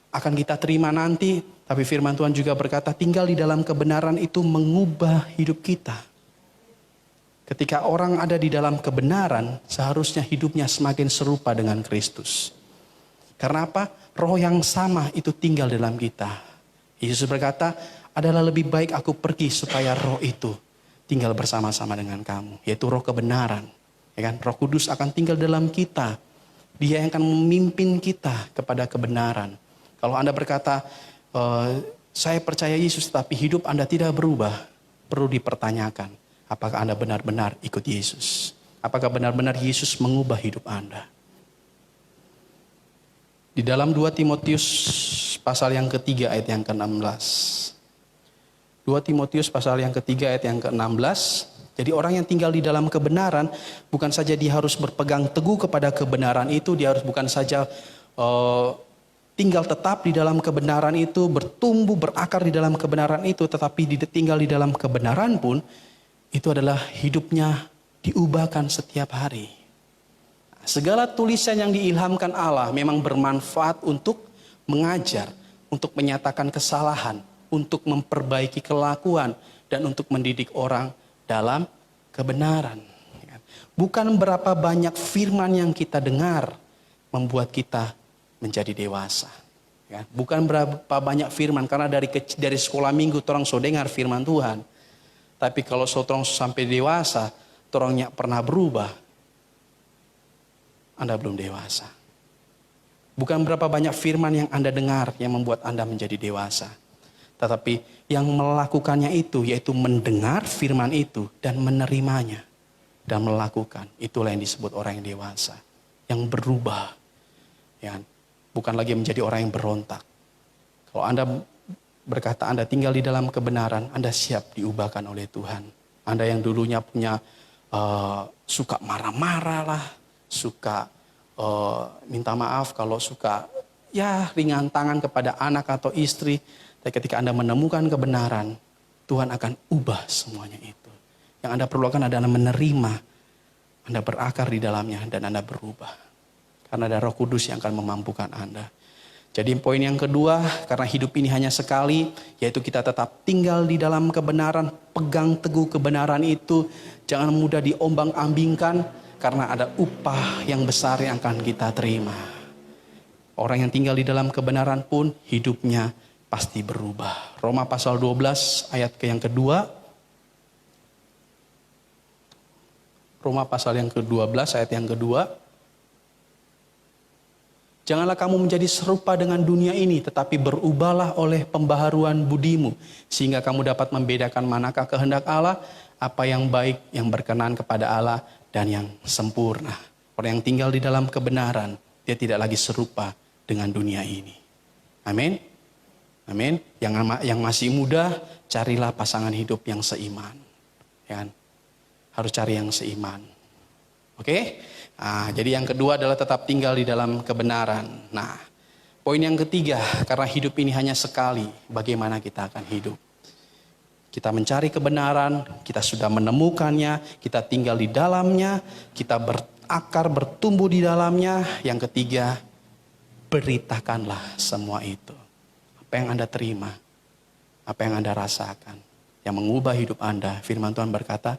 akan kita terima nanti. Tapi firman Tuhan juga berkata, tinggal di dalam kebenaran itu mengubah hidup kita. Ketika orang ada di dalam kebenaran, seharusnya hidupnya semakin serupa dengan Kristus. Karena apa? Roh yang sama itu tinggal dalam kita. Yesus berkata, adalah lebih baik aku pergi supaya roh itu tinggal bersama-sama dengan kamu, yaitu roh kebenaran. Ya kan? Roh Kudus akan tinggal dalam kita. Dia yang akan memimpin kita kepada kebenaran. Kalau Anda berkata, saya percaya Yesus tapi hidup Anda tidak berubah, perlu dipertanyakan, apakah Anda benar-benar ikut Yesus? Apakah benar-benar Yesus mengubah hidup Anda? Di dalam 2 Timotius pasal yang ketiga ayat yang ke-16. 2 Timotius pasal yang ketiga ayat yang ke-16. Jadi orang yang tinggal di dalam kebenaran, bukan saja dia harus berpegang teguh kepada kebenaran itu, dia harus bukan saja tinggal tetap di dalam kebenaran itu, bertumbuh, berakar di dalam kebenaran itu, tetapi tinggal di dalam kebenaran pun, itu adalah hidupnya diubahkan setiap hari. Segala tulisan yang diilhamkan Allah memang bermanfaat untuk mengajar, untuk menyatakan kesalahan, untuk memperbaiki kelakuan, dan untuk mendidik orang dalam kebenaran. Bukan berapa banyak firman yang kita dengar membuat kita menjadi dewasa. Bukan berapa banyak firman, karena dari sekolah minggu orang so dengar firman Tuhan. Tapi kalau orang sampai dewasa, orang nggak pernah berubah, Anda belum dewasa. Bukan berapa banyak firman yang Anda dengar yang membuat Anda menjadi dewasa. Tetapi yang melakukannya itu, yaitu mendengar firman itu dan menerimanya dan melakukan. Itulah yang disebut orang yang dewasa, yang berubah. Ya, bukan lagi menjadi orang yang berontak. Kalau Anda berkata Anda tinggal di dalam kebenaran, Anda siap diubahkan oleh Tuhan. Anda yang dulunya punya suka marah-marah lah, suka minta maaf kalau suka ringan tangan kepada anak atau istri. Tapi ketika Anda menemukan kebenaran, Tuhan akan ubah semuanya itu. Yang Anda perlukan adalah menerima. Anda berakar di dalamnya dan Anda berubah. Karena ada Roh Kudus yang akan memampukan Anda. Jadi poin yang kedua, karena hidup ini hanya sekali, yaitu kita tetap tinggal di dalam kebenaran, pegang teguh kebenaran itu, jangan mudah diombang-ambingkan, karena ada upah yang besar yang akan kita terima. Orang yang tinggal di dalam kebenaran pun hidupnya pasti berubah. Roma pasal 12 ayat yang kedua. Roma pasal yang ke-12 ayat yang kedua. Janganlah kamu menjadi serupa dengan dunia ini, tetapi berubahlah oleh pembaharuan budimu, sehingga kamu dapat membedakan manakah kehendak Allah, apa yang baik, yang berkenan kepada Allah, dan yang sempurna. Orang yang tinggal di dalam kebenaran, dia tidak lagi serupa dengan dunia ini. Amin. Amin. Yang masih muda, carilah pasangan hidup yang seiman. Ya kan? harus cari yang seiman. Oke? Nah, jadi yang kedua adalah tetap tinggal di dalam kebenaran. Nah, poin yang ketiga, karena hidup ini hanya sekali, bagaimana kita akan hidup? Kita mencari kebenaran, kita sudah menemukannya, kita tinggal di dalamnya, kita berakar, bertumbuh di dalamnya. Yang ketiga, beritakanlah semua itu. Apa yang Anda terima, apa yang Anda rasakan, yang mengubah hidup Anda. Firman Tuhan berkata,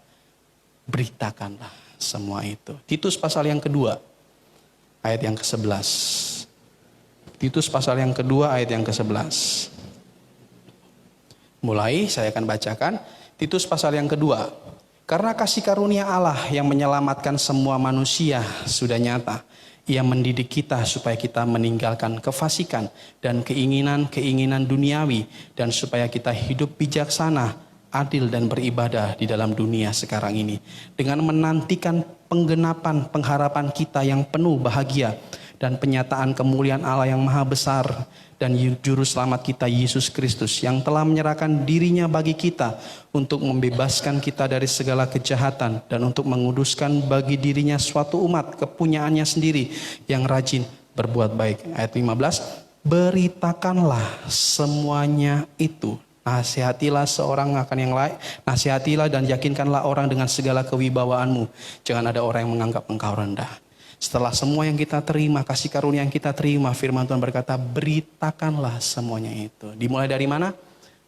beritakanlah semua itu. Titus pasal yang kedua, ayat yang ke-11. Titus pasal yang kedua, ayat yang ke-11. Mulai saya akan bacakan. Titus pasal yang kedua. Karena kasih karunia Allah yang menyelamatkan semua manusia sudah nyata. Ia mendidik kita supaya kita meninggalkan kefasikan dan keinginan-keinginan duniawi. Dan supaya kita hidup bijaksana, adil dan beribadah di dalam dunia sekarang ini. Dengan menantikan penggenapan pengharapan kita yang penuh bahagia. Dan penyataan kemuliaan Allah yang maha besar. Dan juru selamat kita Yesus Kristus yang telah menyerahkan dirinya bagi kita untuk membebaskan kita dari segala kejahatan dan untuk menguduskan bagi dirinya suatu umat kepunyaannya sendiri yang rajin berbuat baik. Ayat 15, beritakanlah semuanya itu. Nasihatilah seorang akan yang lain, nasihatilah dan yakinkanlah orang dengan segala kewibawaanmu. Jangan ada orang yang menganggap engkau rendah. Setelah semua yang kita terima, kasih karunia yang kita terima, firman Tuhan berkata, beritakanlah semuanya itu. Dimulai dari mana?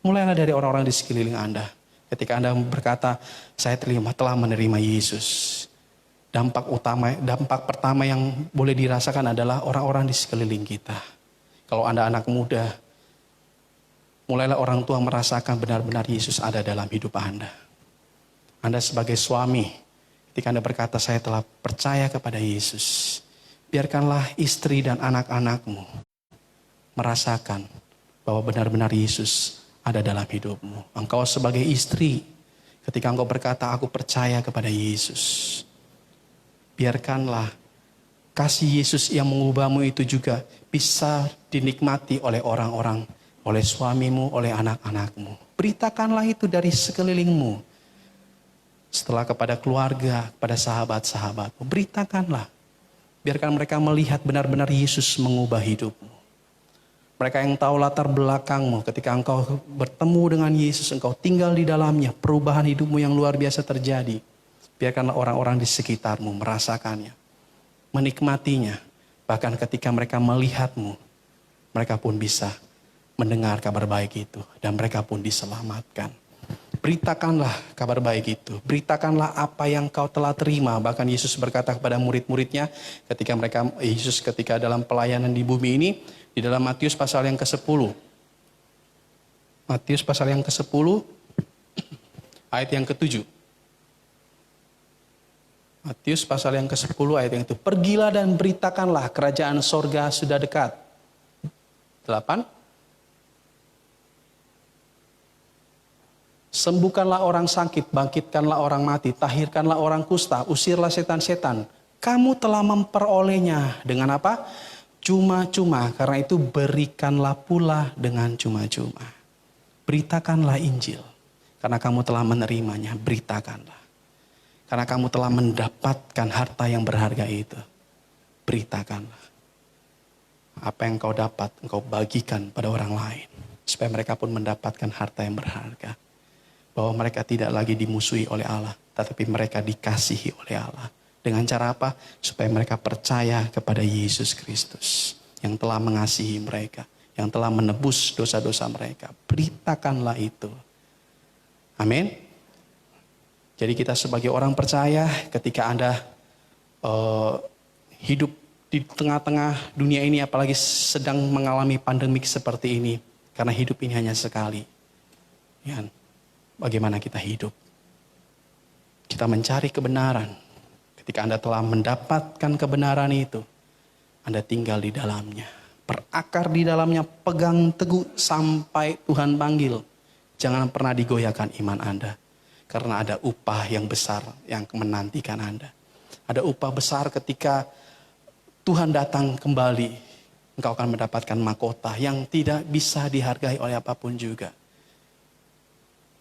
Mulailah dari orang-orang di sekeliling Anda. Ketika Anda berkata, saya telah menerima Yesus. Dampak pertama yang boleh dirasakan adalah orang-orang di sekeliling kita. Kalau Anda anak muda, mulailah orang tua merasakan benar-benar Yesus ada dalam hidup Anda. Anda sebagai suami, ketika Anda berkata, saya telah percaya kepada Yesus. Biarkanlah istri dan anak-anakmu merasakan bahwa benar-benar Yesus ada dalam hidupmu. Engkau sebagai istri, ketika engkau berkata, aku percaya kepada Yesus. Biarkanlah kasih Yesus yang mengubahmu itu juga bisa dinikmati oleh orang-orang, oleh suamimu, oleh anak-anakmu. Beritakanlah itu dari sekelilingmu. Setelah kepada keluarga, kepada sahabat-sahabatmu, beritakanlah. Biarkan mereka melihat benar-benar Yesus mengubah hidupmu. Mereka yang tahu latar belakangmu, ketika engkau bertemu dengan Yesus, engkau tinggal di dalamnya, perubahan hidupmu yang luar biasa terjadi. Biarkanlah orang-orang di sekitarmu merasakannya, menikmatinya. Bahkan ketika mereka melihatmu, mereka pun bisa mendengar kabar baik itu. Dan mereka pun diselamatkan. Beritakanlah kabar baik itu. Beritakanlah apa yang kau telah terima. Bahkan Yesus berkata kepada murid-muridnya ketika dalam pelayanan di bumi ini, di dalam Matius pasal yang ke-10. Matius pasal yang ke-10 ayat yang ke-7. Matius pasal yang ke-10 ayat yang itu. Pergilah dan beritakanlah kerajaan sorga sudah dekat. 8. Sembuhkanlah orang sakit, bangkitkanlah orang mati, tahirkanlah orang kusta, usirlah setan-setan. Kamu telah memperolehnya dengan apa? Cuma-cuma, karena itu berikanlah pula dengan cuma-cuma. Beritakanlah Injil, karena kamu telah menerimanya, beritakanlah. Karena kamu telah mendapatkan harta yang berharga itu, beritakanlah. Apa yang kau dapat, engkau bagikan pada orang lain. Supaya mereka pun mendapatkan harta yang berharga. Bahwa mereka tidak lagi dimusuhi oleh Allah, tetapi mereka dikasihi oleh Allah. Dengan cara apa? Supaya mereka percaya kepada Yesus Kristus yang telah mengasihi mereka, yang telah menebus dosa-dosa mereka. Beritakanlah itu. Amin. Jadi kita sebagai orang percaya, ketika Anda hidup di tengah-tengah dunia ini, apalagi sedang mengalami pandemik seperti ini, karena hidup ini hanya sekali. Ya. Bagaimana kita hidup? Kita mencari kebenaran. Ketika Anda telah mendapatkan kebenaran itu, Anda tinggal di dalamnya. Berakar di dalamnya, pegang teguh sampai Tuhan panggil. Jangan pernah digoyahkan iman Anda. Karena ada upah yang besar yang menantikan Anda. Ada upah besar ketika Tuhan datang kembali. Engkau akan mendapatkan mahkota yang tidak bisa dihargai oleh apapun juga.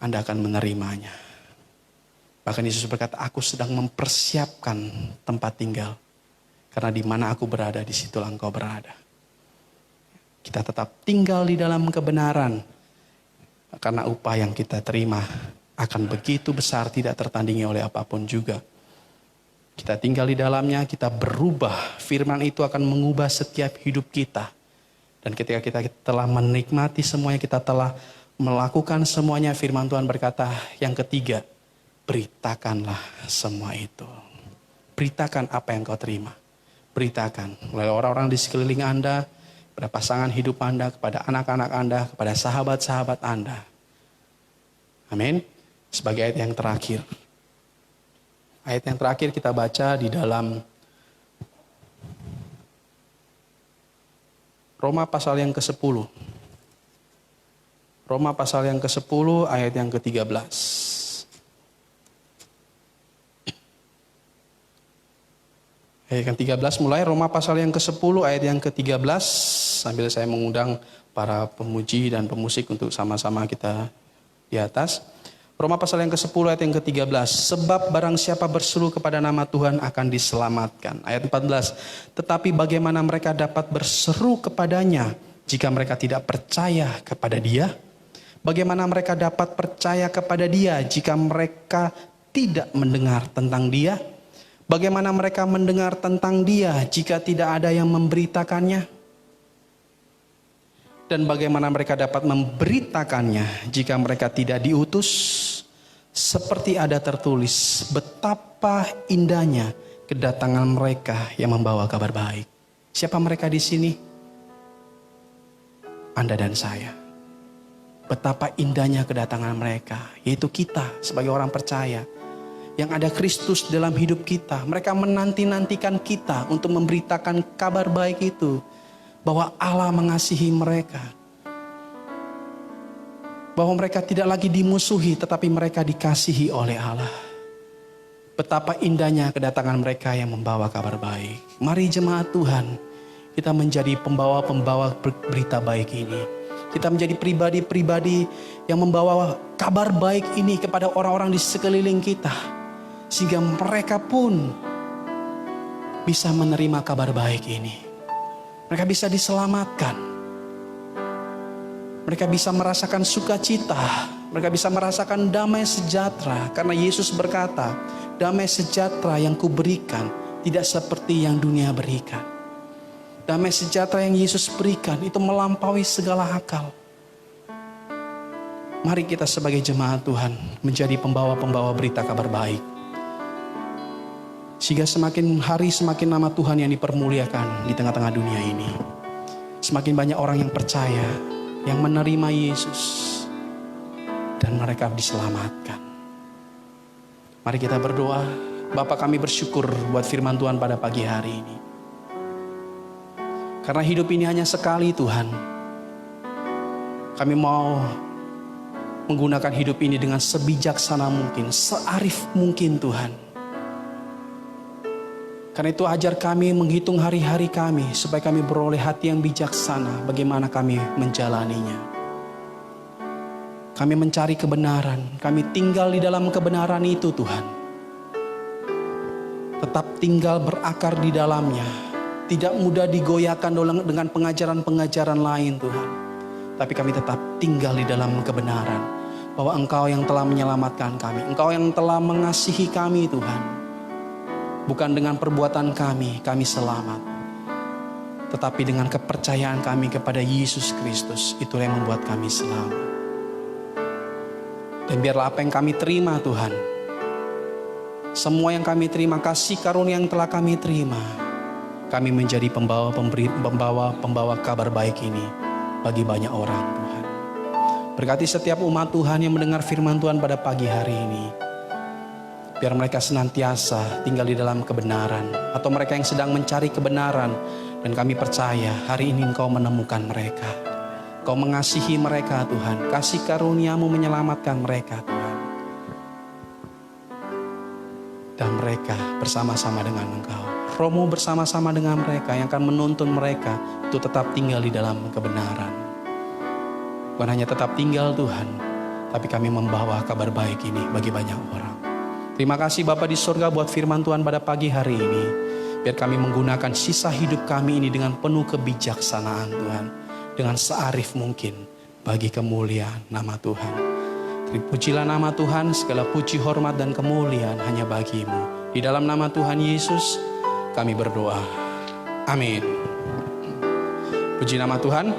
Anda akan menerimanya. Bahkan Yesus berkata, aku sedang mempersiapkan tempat tinggal. Karena di mana aku berada, di situlah engkau berada. Kita tetap tinggal di dalam kebenaran. Karena upah yang kita terima akan begitu besar, tidak tertandingi oleh apapun juga. Kita tinggal di dalamnya, kita berubah. Firman itu akan mengubah setiap hidup kita. Dan ketika kita telah menikmati semuanya, kita telah melakukan semuanya, firman Tuhan berkata yang ketiga, beritakanlah semua itu. Beritakan apa yang kau terima. Beritakan oleh orang-orang di sekeliling Anda, kepada pasangan hidup Anda, kepada anak-anak Anda, kepada sahabat-sahabat Anda. Amin. Sebagai ayat yang terakhir. Ayat yang terakhir kita baca di dalam Roma pasal yang ke-10. Roma pasal yang ke-10 ayat yang ke-13. Ayat yang ke-13 mulai, Roma pasal yang ke-10 ayat yang ke-13. Sambil saya mengundang para pemuji dan pemusik untuk sama-sama kita di atas. Roma pasal yang ke-10 ayat yang ke-13. Sebab barang siapa berseru kepada nama Tuhan akan diselamatkan. Ayat 14. Tetapi bagaimana mereka dapat berseru kepadanya jika mereka tidak percaya kepada Dia? Bagaimana mereka dapat percaya kepada Dia jika mereka tidak mendengar tentang Dia? Bagaimana mereka mendengar tentang Dia jika tidak ada yang memberitakannya? Dan bagaimana mereka dapat memberitakannya jika mereka tidak diutus? Seperti ada tertulis, betapa indahnya kedatangan mereka yang membawa kabar baik. Siapa mereka di sini? Anda dan saya. Betapa indahnya kedatangan mereka, yaitu kita sebagai orang percaya. Yang ada Kristus dalam hidup kita. Mereka menanti-nantikan kita untuk memberitakan kabar baik itu. Bahwa Allah mengasihi mereka. Bahwa mereka tidak lagi dimusuhi, tetapi mereka dikasihi oleh Allah. Betapa indahnya kedatangan mereka yang membawa kabar baik. Mari jemaat Tuhan, kita menjadi pembawa-pembawa berita baik ini. Kita menjadi pribadi-pribadi yang membawa kabar baik ini kepada orang-orang di sekeliling kita. Sehingga mereka pun bisa menerima kabar baik ini. Mereka bisa diselamatkan. Mereka bisa merasakan sukacita. Mereka bisa merasakan damai sejahtera. Karena Yesus berkata, damai sejahtera yang kuberikan tidak seperti yang dunia berikan. Damai sejahtera yang Yesus berikan itu melampaui segala akal. Mari kita sebagai jemaat Tuhan menjadi pembawa-pembawa berita kabar baik. Sehingga semakin hari semakin nama Tuhan yang dipermuliakan di tengah-tengah dunia ini. Semakin banyak orang yang percaya, yang menerima Yesus. Dan mereka diselamatkan. Mari kita berdoa. Bapa, kami bersyukur buat firman Tuhan pada pagi hari ini. Karena hidup ini hanya sekali Tuhan. Kami mau menggunakan hidup ini dengan sebijaksana mungkin, searif mungkin Tuhan. Karena itu ajar kami menghitung hari-hari kami supaya kami beroleh hati yang bijaksana bagaimana kami menjalaninya. Kami mencari kebenaran, kami tinggal di dalam kebenaran itu Tuhan. Tetap tinggal berakar di dalamnya, tidak mudah digoyahkan dengan pengajaran-pengajaran lain Tuhan. Tapi kami tetap tinggal di dalam kebenaran bahwa Engkau yang telah menyelamatkan kami, Engkau yang telah mengasihi kami Tuhan. Bukan dengan perbuatan kami selamat. Tetapi dengan kepercayaan kami kepada Yesus Kristus. Itulah yang membuat kami selamat. Dan biarlah apa yang kami terima Tuhan. Semua yang kami terima, kasih karunia yang telah kami terima. Kami menjadi pembawa kabar baik ini. Bagi banyak orang Tuhan. Berkati setiap umat Tuhan yang mendengar firman Tuhan pada pagi hari ini. Biar mereka senantiasa tinggal di dalam kebenaran. Atau mereka yang sedang mencari kebenaran. Dan kami percaya hari ini Engkau menemukan mereka. Engkau mengasihi mereka Tuhan. Kasih karuniamu menyelamatkan mereka Tuhan. Dan mereka bersama-sama dengan Engkau. Roh-Mu bersama-sama dengan mereka yang akan menuntun mereka untuk tetap tinggal di dalam kebenaran. Bukan hanya tetap tinggal Tuhan. Tapi kami membawa kabar baik ini bagi banyak orang. Terima kasih Bapa di sorga buat firman Tuhan pada pagi hari ini. Biar kami menggunakan sisa hidup kami ini dengan penuh kebijaksanaan Tuhan. Dengan searif mungkin bagi kemuliaan nama Tuhan. Terpujilah nama Tuhan, segala puji, hormat, dan kemuliaan hanya bagimu. Di dalam nama Tuhan Yesus kami berdoa. Amin. Puji nama Tuhan.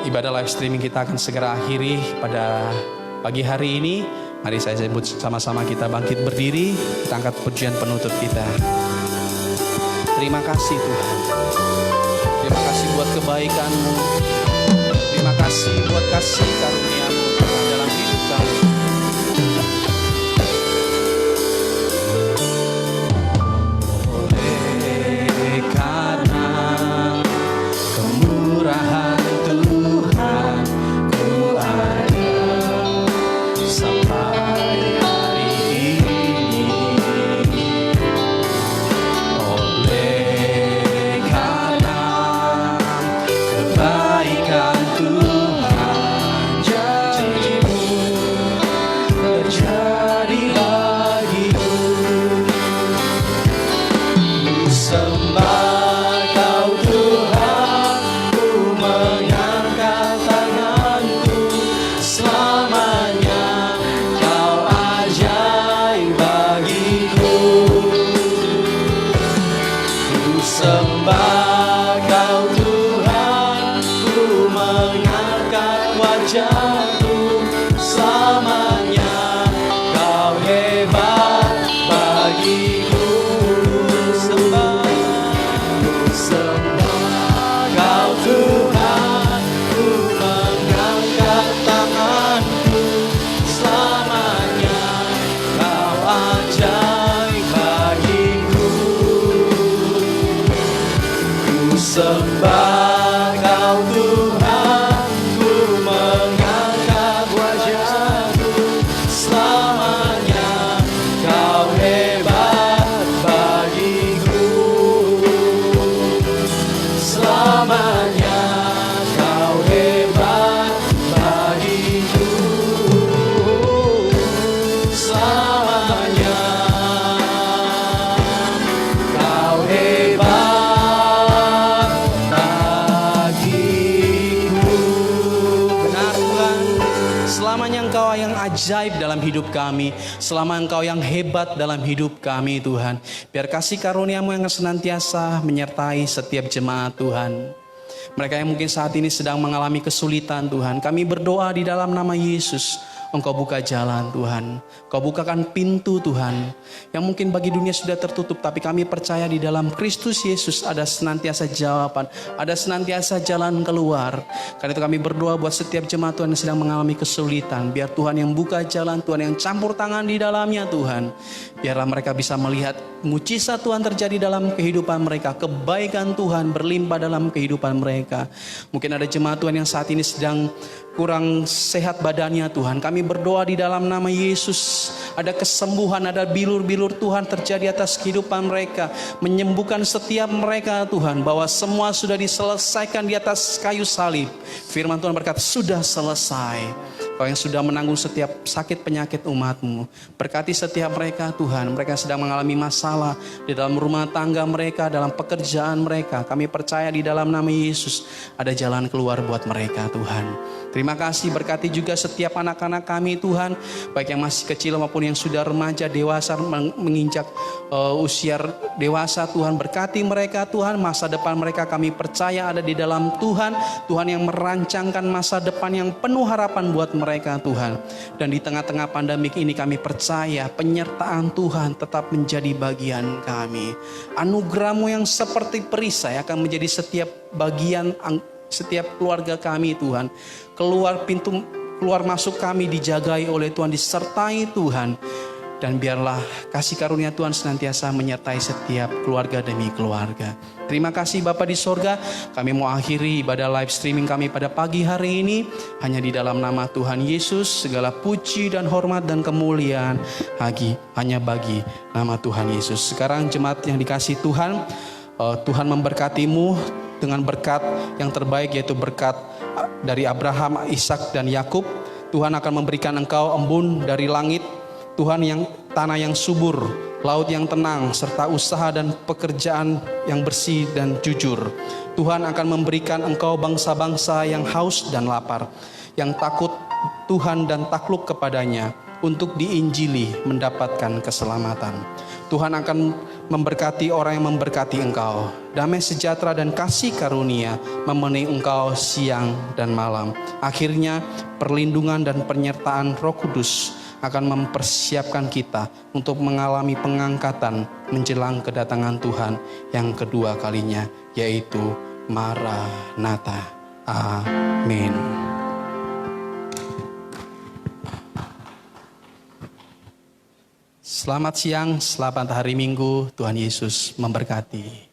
Ibadah live streaming kita akan segera akhiri pada pagi hari ini. Mari saya sebut sama-sama kita bangkit berdiri. Kita angkat pujian penutup kita. Terima kasih Tuhan. Terima kasih buat kebaikan-Mu. Terima kasih buat kasih karunia-Mu Tuhan dalam hidup kami. Oleh karena kemurahan Tuhan, ku ada sampai hari ini. Oleh karena kebaikan Tuhan, janji-Mu terjadi bagiku. Ku sembah Kau Tuhan, ku mengangkat tanganku. Selamanya Kau ajaib bagiku. Ku sembah Kau Tuhan, ku mengangkat wajahku. Selamanya Kau hebat bagiku. Ku sembah Kau Tuhan, ku mengangkat tanganku. Selamanya Kau ajaib bagiku. Ku sembah Kau Tuhan, ku mengangkat wajahku. Selamanya Kau hebat bagiku. Selamanya Kau hebat bagiku. Selamanya Kau hebat bagiku. Benar Tuhan, selamanya Engkau yang ajaib dalam hidup kami. Selama Engkau yang hebat dalam hidup kami Tuhan. Biar kasih karunia-Mu yang senantiasa menyertai setiap jemaat Tuhan. Mereka yang mungkin saat ini sedang mengalami kesulitan Tuhan, kami berdoa di dalam nama Yesus. Engkau buka jalan Tuhan, Engkau bukakan pintu Tuhan, yang mungkin bagi dunia sudah tertutup, tapi kami percaya di dalam Kristus Yesus ada senantiasa jawaban, ada senantiasa jalan keluar. Karena itu kami berdoa buat setiap jemaat Tuhan yang sedang mengalami kesulitan. Biar Tuhan yang buka jalan, Tuhan yang campur tangan di dalamnya Tuhan. Biarlah mereka bisa melihat mujizat Tuhan terjadi dalam kehidupan mereka, kebaikan Tuhan berlimpah dalam kehidupan mereka. Mungkin ada jemaat Tuhan yang saat ini sedang kurang sehat badannya Tuhan. Kami berdoa di dalam nama Yesus. Ada kesembuhan, ada bilur-bilur Tuhan terjadi atas kehidupan mereka. Menyembuhkan setiap mereka Tuhan. Bahwa semua sudah diselesaikan di atas kayu salib. Firman Tuhan berkata sudah selesai. Kau yang sudah menanggung setiap sakit penyakit umat-Mu. Berkati setiap mereka Tuhan. Mereka sedang mengalami masalah di dalam rumah tangga mereka, dalam pekerjaan mereka. Kami percaya di dalam nama Yesus ada jalan keluar buat mereka Tuhan. Terima kasih, berkati juga setiap anak-anak kami Tuhan. Baik yang masih kecil maupun yang sudah remaja, dewasa, menginjak usia dewasa Tuhan. Berkati mereka Tuhan, masa depan mereka kami percaya ada di dalam Tuhan. Tuhan yang merancangkan masa depan yang penuh harapan buat mereka Tuhan. Dan di tengah-tengah pandemik ini kami percaya penyertaan Tuhan tetap menjadi bagian kami. Anugerah-Mu yang seperti perisai akan menjadi setiap bagian setiap keluarga kami Tuhan. Keluar pintu keluar masuk kami dijagai oleh Tuhan, disertai Tuhan. Dan biarlah kasih karunia Tuhan senantiasa menyertai setiap keluarga demi keluarga. Terima kasih Bapa di sorga. Kami mau akhiri ibadah live streaming kami pada pagi hari ini. Hanya di dalam nama Tuhan Yesus. Segala puji dan hormat dan kemuliaan hanya bagi nama Tuhan Yesus. Sekarang jemaat yang dikasih Tuhan. Tuhan memberkatimu dengan berkat yang terbaik, yaitu berkat dari Abraham, Ishak dan Yakub. Tuhan akan memberikan engkau embun dari langit. Tuhan, yang tanah yang subur, laut yang tenang, serta usaha dan pekerjaan yang bersih dan jujur. Tuhan akan memberikan engkau bangsa-bangsa yang haus dan lapar, yang takut Tuhan dan takluk kepadanya, untuk diinjili mendapatkan keselamatan. Tuhan akan memberkati orang yang memberkati engkau. Damai sejahtera dan kasih karunia memenuhi engkau siang dan malam. Akhirnya perlindungan dan penyertaan Roh Kudus akan mempersiapkan kita untuk mengalami pengangkatan menjelang kedatangan Tuhan yang kedua kalinya, yaitu Maranatha. Amin. Selamat siang, selamat hari Minggu. Tuhan Yesus memberkati.